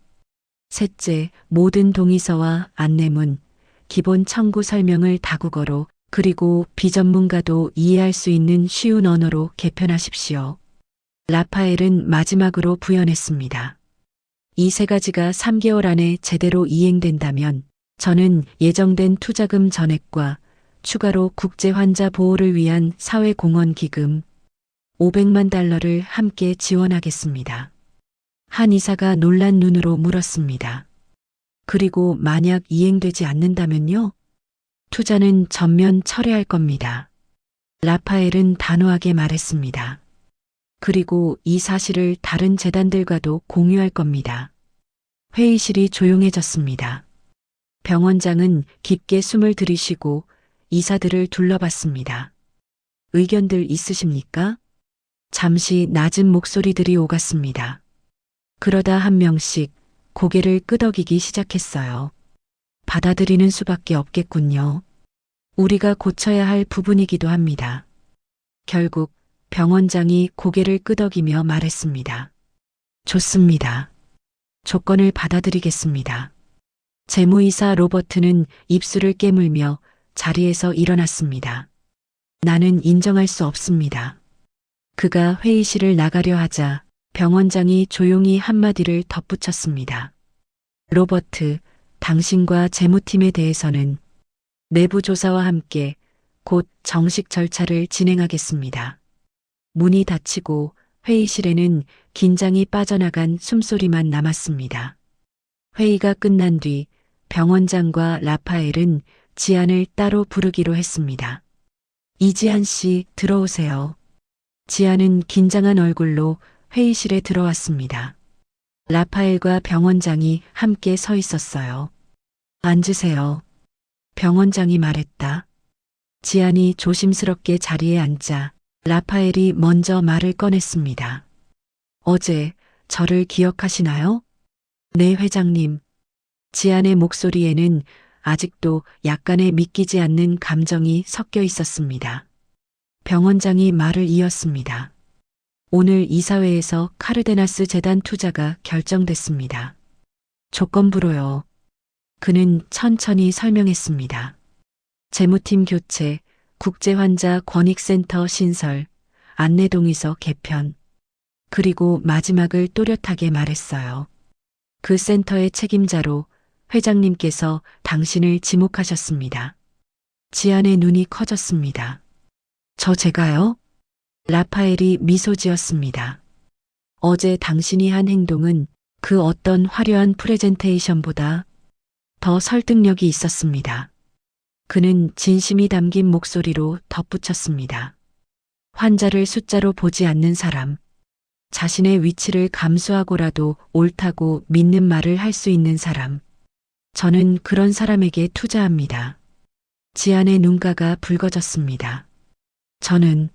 셋째, 모든 동의서와 안내문, 기본 청구 설명을 다국어로 그리고 비전문가도 이해할 수 있는 쉬운 언어로 개편하십시오. 라파엘은 마지막으로 부연했습니다. 이 세 가지가 3개월 안에 제대로 이행된다면 저는 예정된 투자금 전액과 추가로 국제 환자 보호를 위한 사회공헌 기금 500만 달러를 함께 지원하겠습니다. 한 이사가 놀란 눈으로 물었습니다. 그리고 만약 이행되지 않는다면요? 투자는 전면 철회할 겁니다. 라파엘은 단호하게 말했습니다. 그리고 이 사실을 다른 재단들과도 공유할 겁니다. 회의실이 조용해졌습니다. 병원장은 깊게 숨을 들이쉬고 이사들을 둘러봤습니다. 의견들 있으십니까? 잠시 낮은 목소리들이 오갔습니다. 그러다 한 명씩 고개를 끄덕이기 시작했어요. 받아들이는 수밖에 없겠군요. 우리가 고쳐야 할 부분이기도 합니다. 결국 병원장이 고개를 끄덕이며 말했습니다. 좋습니다. 조건을 받아들이겠습니다. 재무이사 로버트는 입술을 깨물며 자리에서 일어났습니다. 나는 인정할 수 없습니다. 그가 회의실을 나가려 하자 병원장이 조용히 한마디를 덧붙였습니다. 로버트, 당신과 재무팀에 대해서는 내부 조사와 함께 곧 정식 절차를 진행하겠습니다. 문이 닫히고 회의실에는 긴장이 빠져나간 숨소리만 남았습니다. 회의가 끝난 뒤 병원장과 라파엘은 지안을 따로 부르기로 했습니다. 이지안 씨, 들어오세요. 지안은 긴장한 얼굴로 회의실에 들어왔습니다. 라파엘과 병원장이 함께 서 있었어요. 앉으세요. 병원장이 말했다. 지안이 조심스럽게 자리에 앉자 라파엘이 먼저 말을 꺼냈습니다. 어제 저를 기억하시나요? 네, 회장님. 지안의 목소리에는 아직도 약간의 믿기지 않는 감정이 섞여 있었습니다. 병원장이 말을 이었습니다. 오늘 이사회에서 카르데나스 재단 투자가 결정됐습니다. 조건부로요. 그는 천천히 설명했습니다. 재무팀 교체, 국제환자 권익센터 신설, 안내동의서 개편, 그리고 마지막을 또렷하게 말했어요. 그 센터의 책임자로 회장님께서 당신을 지목하셨습니다. 지안의 눈이 커졌습니다. 제가요? 라파엘이 미소 지었습니다. 어제 당신이 한 행동은 그 어떤 화려한 프레젠테이션보다 더 설득력이 있었습니다. 그는 진심이 담긴 목소리로 덧붙였습니다. 환자를 숫자로 보지 않는 사람, 자신의 위치를 감수하고라도 옳다고 믿는 말을 할 수 있는 사람. 저는 그런 사람에게 투자합니다. 지안의 눈가가 붉어졌습니다. 저는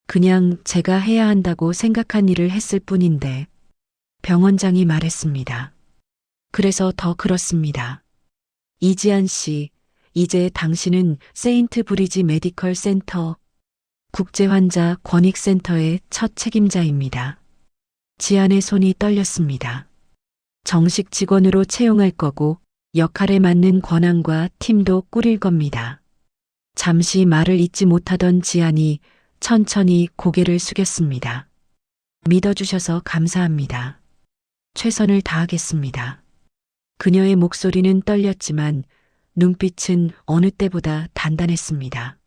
그냥 제가 해야 한다고 생각한 일을 했을 뿐인데, 병원장이 말했습니다. 그래서 더 그렇습니다. 이지안 씨, 이제 당신은 세인트 브리지 메디컬 센터, 국제환자 권익센터의 첫 책임자입니다. 지안의 손이 떨렸습니다. 정식 직원으로 채용할 거고 역할에 맞는 권한과 팀도 꾸릴 겁니다. 잠시 말을 잇지 못하던 지안이 천천히 고개를 숙였습니다. 믿어주셔서 감사합니다. 최선을 다하겠습니다. 그녀의 목소리는 떨렸지만 눈빛은 어느 때보다 단단했습니다.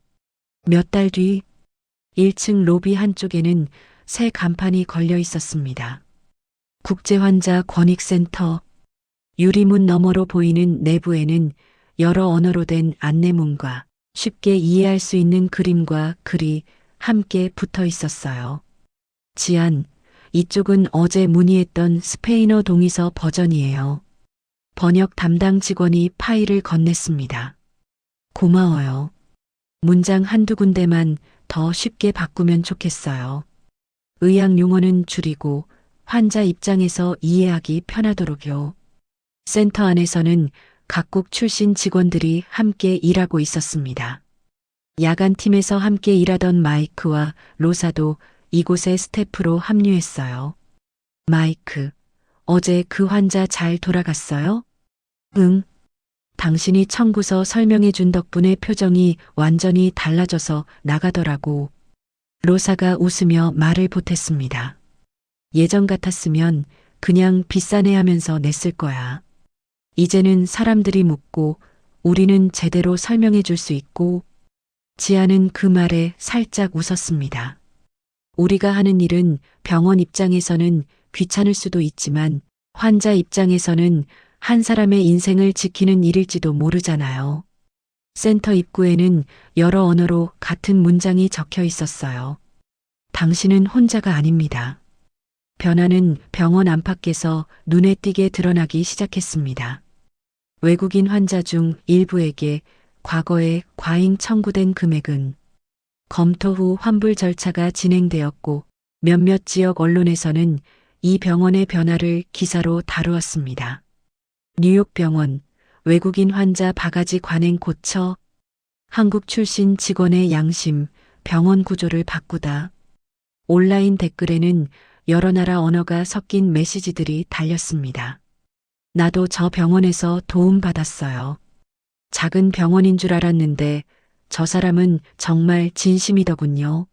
몇 달 뒤 1층 로비 한쪽에는 새 간판이 걸려 있었습니다. 국제환자 권익센터. 유리문 너머로 보이는 내부에는 여러 언어로 된 안내문과 쉽게 이해할 수 있는 그림과 글이 함께 붙어 있었어요. 지안, 이쪽은 어제 문의했던 스페인어 동의서 버전이에요. 번역 담당 직원이 파일을 건넸습니다. 고마워요. 문장 한두 군데만 더 쉽게 바꾸면 좋겠어요. 의학 용어는 줄이고 환자 입장에서 이해하기 편하도록요. 센터 안에서는 각국 출신 직원들이 함께 일하고 있었습니다. 야간팀에서 함께 일하던 마이크와 로사도 이곳의 스태프로 합류했어요. 마이크, 어제 그 환자 잘 돌아갔어요? 응. 당신이 청구서 설명해 준 덕분에 표정이 완전히 달라져서 나가더라고. 로사가 웃으며 말을 보탰습니다. 예전 같았으면 그냥 비싸네 하면서 냈을 거야. 이제는 사람들이 묻고 우리는 제대로 설명해 줄 수 있고. 지아는 그 말에 살짝 웃었습니다. 우리가 하는 일은 병원 입장에서는 귀찮을 수도 있지만 환자 입장에서는 한 사람의 인생을 지키는 일일지도 모르잖아요. 센터 입구에는 여러 언어로 같은 문장이 적혀 있었어요. 당신은 혼자가 아닙니다. 변화는 병원 안팎에서 눈에 띄게 드러나기 시작했습니다. 외국인 환자 중 일부에게 과거에 과잉 청구된 금액은 검토 후 환불 절차가 진행되었고 몇몇 지역 언론에서는 이 병원의 변화를 기사로 다루었습니다. 뉴욕 병원, 외국인 환자 바가지 관행 고쳐, 한국 출신 직원의 양심, 병원 구조를 바꾸다. 온라인 댓글에는 여러 나라 언어가 섞인 메시지들이 달렸습니다. 나도 저 병원에서 도움받았어요. 작은 병원인 줄 알았는데 저 사람은 정말 진심이더군요.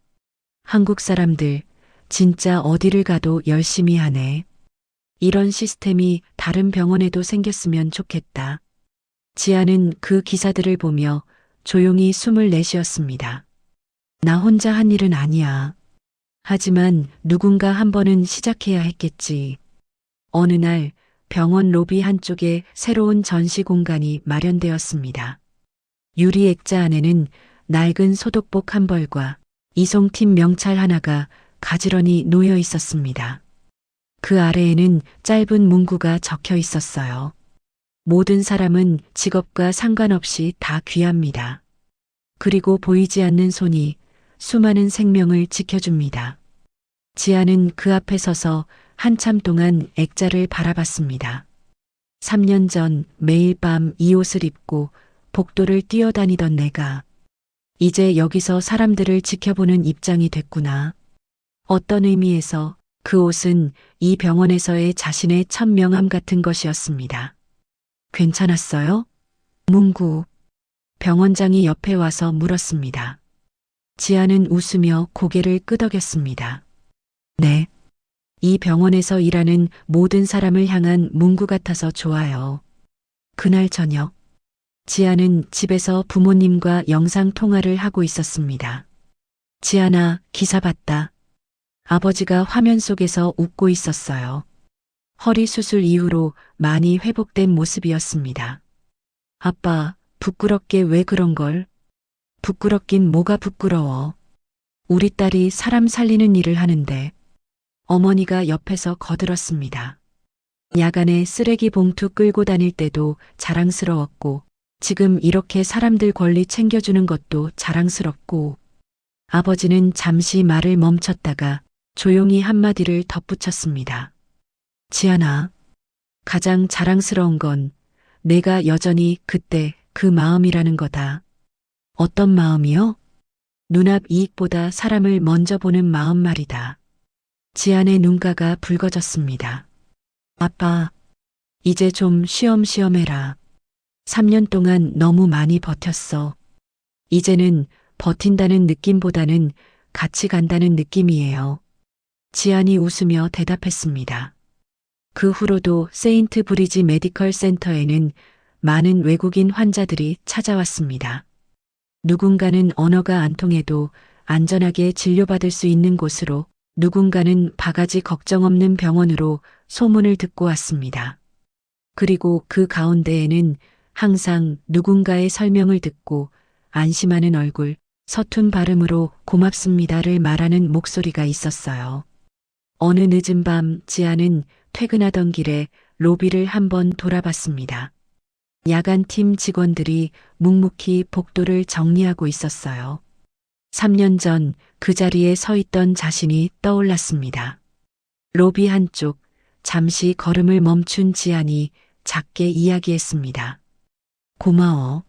한국 사람들 진짜 어디를 가도 열심히 하네. 이런 시스템이 다른 병원에도 생겼으면 좋겠다. 지아는 그 기사들을 보며 조용히 숨을 내쉬었습니다. 나 혼자 한 일은 아니야. 하지만 누군가 한 번은 시작해야 했겠지. 어느 날 병원 로비 한쪽에 새로운 전시 공간이 마련되었습니다. 유리 액자 안에는 낡은 소독복 한 벌과 이송팀 명찰 하나가 가지런히 놓여 있었습니다. 그 아래에는 짧은 문구가 적혀 있었어요. 모든 사람은 직업과 상관없이 다 귀합니다. 그리고 보이지 않는 손이 수많은 생명을 지켜줍니다. 지아는 그 앞에 서서 한참 동안 액자를 바라봤습니다. 3년 전 매일 밤 이 옷을 입고 복도를 뛰어다니던 내가 이제 여기서 사람들을 지켜보는 입장이 됐구나. 어떤 의미에서 그 옷은 이 병원에서의 자신의 천명함 같은 것이었습니다. 괜찮았어요? 문구. 병원장이 옆에 와서 물었습니다. 지아는 웃으며 고개를 끄덕였습니다. 네. 이 병원에서 일하는 모든 사람을 향한 문구 같아서 좋아요. 그날 저녁, 지아는 집에서 부모님과 영상 통화를 하고 있었습니다. 지아나, 기사 봤다. 아버지가 화면 속에서 웃고 있었어요. 허리 수술 이후로 많이 회복된 모습이었습니다. 아빠, 부끄럽게 왜 그런 걸? 부끄럽긴 뭐가 부끄러워. 우리 딸이 사람 살리는 일을 하는데. 어머니가 옆에서 거들었습니다. 야간에 쓰레기 봉투 끌고 다닐 때도 자랑스러웠고, 지금 이렇게 사람들 권리 챙겨주는 것도 자랑스럽고, 아버지는 잠시 말을 멈췄다가 조용히 한마디를 덧붙였습니다. 지아나, 가장 자랑스러운 건 내가 여전히 그때 그 마음이라는 거다. 어떤 마음이요? 눈앞 이익보다 사람을 먼저 보는 마음 말이다. 지안의 눈가가 붉어졌습니다. 아빠, 이제 좀 쉬엄쉬엄 해라. 3년 동안 너무 많이 버텼어. 이제는 버틴다는 느낌보다는 같이 간다는 느낌이에요. 지안이 웃으며 대답했습니다. 그 후로도 세인트 브리지 메디컬 센터에는 많은 외국인 환자들이 찾아왔습니다. 누군가는 언어가 안 통해도 안전하게 진료받을 수 있는 곳으로, 누군가는 바가지 걱정 없는 병원으로 소문을 듣고 왔습니다. 그리고 그 가운데에는 항상 누군가의 설명을 듣고 안심하는 얼굴, 서툰 발음으로 고맙습니다를 말하는 목소리가 있었어요. 어느 늦은 밤 지아는 퇴근하던 길에 로비를 한번 돌아봤습니다. 야간팀 직원들이 묵묵히 복도를 정리하고 있었어요. 3년 전 그 자리에 서 있던 자신이 떠올랐습니다. 로비 한쪽, 잠시 걸음을 멈춘 지안이 작게 이야기했습니다. 고마워.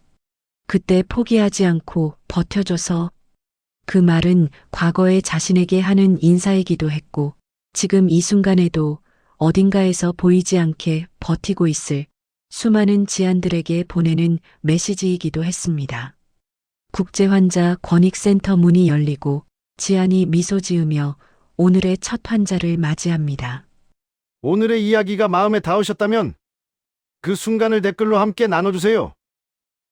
그때 포기하지 않고 버텨줘서. 그 말은 과거의 자신에게 하는 인사이기도 했고, 지금 이 순간에도 어딘가에서 보이지 않게 버티고 있을 수많은 지안들에게 보내는 메시지이기도 했습니다. 국제환자 권익센터 문이 열리고 지안이 미소 지으며 오늘의 첫 환자를 맞이합니다. 오늘의 이야기가 마음에 닿으셨다면 그 순간을 댓글로 함께 나눠주세요.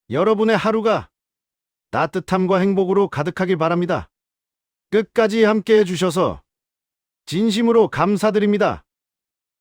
여러분의 하루가 따뜻함과 행복으로 가득하길 바랍니다. 끝까지 함께 해주셔서 진심으로 감사드립니다.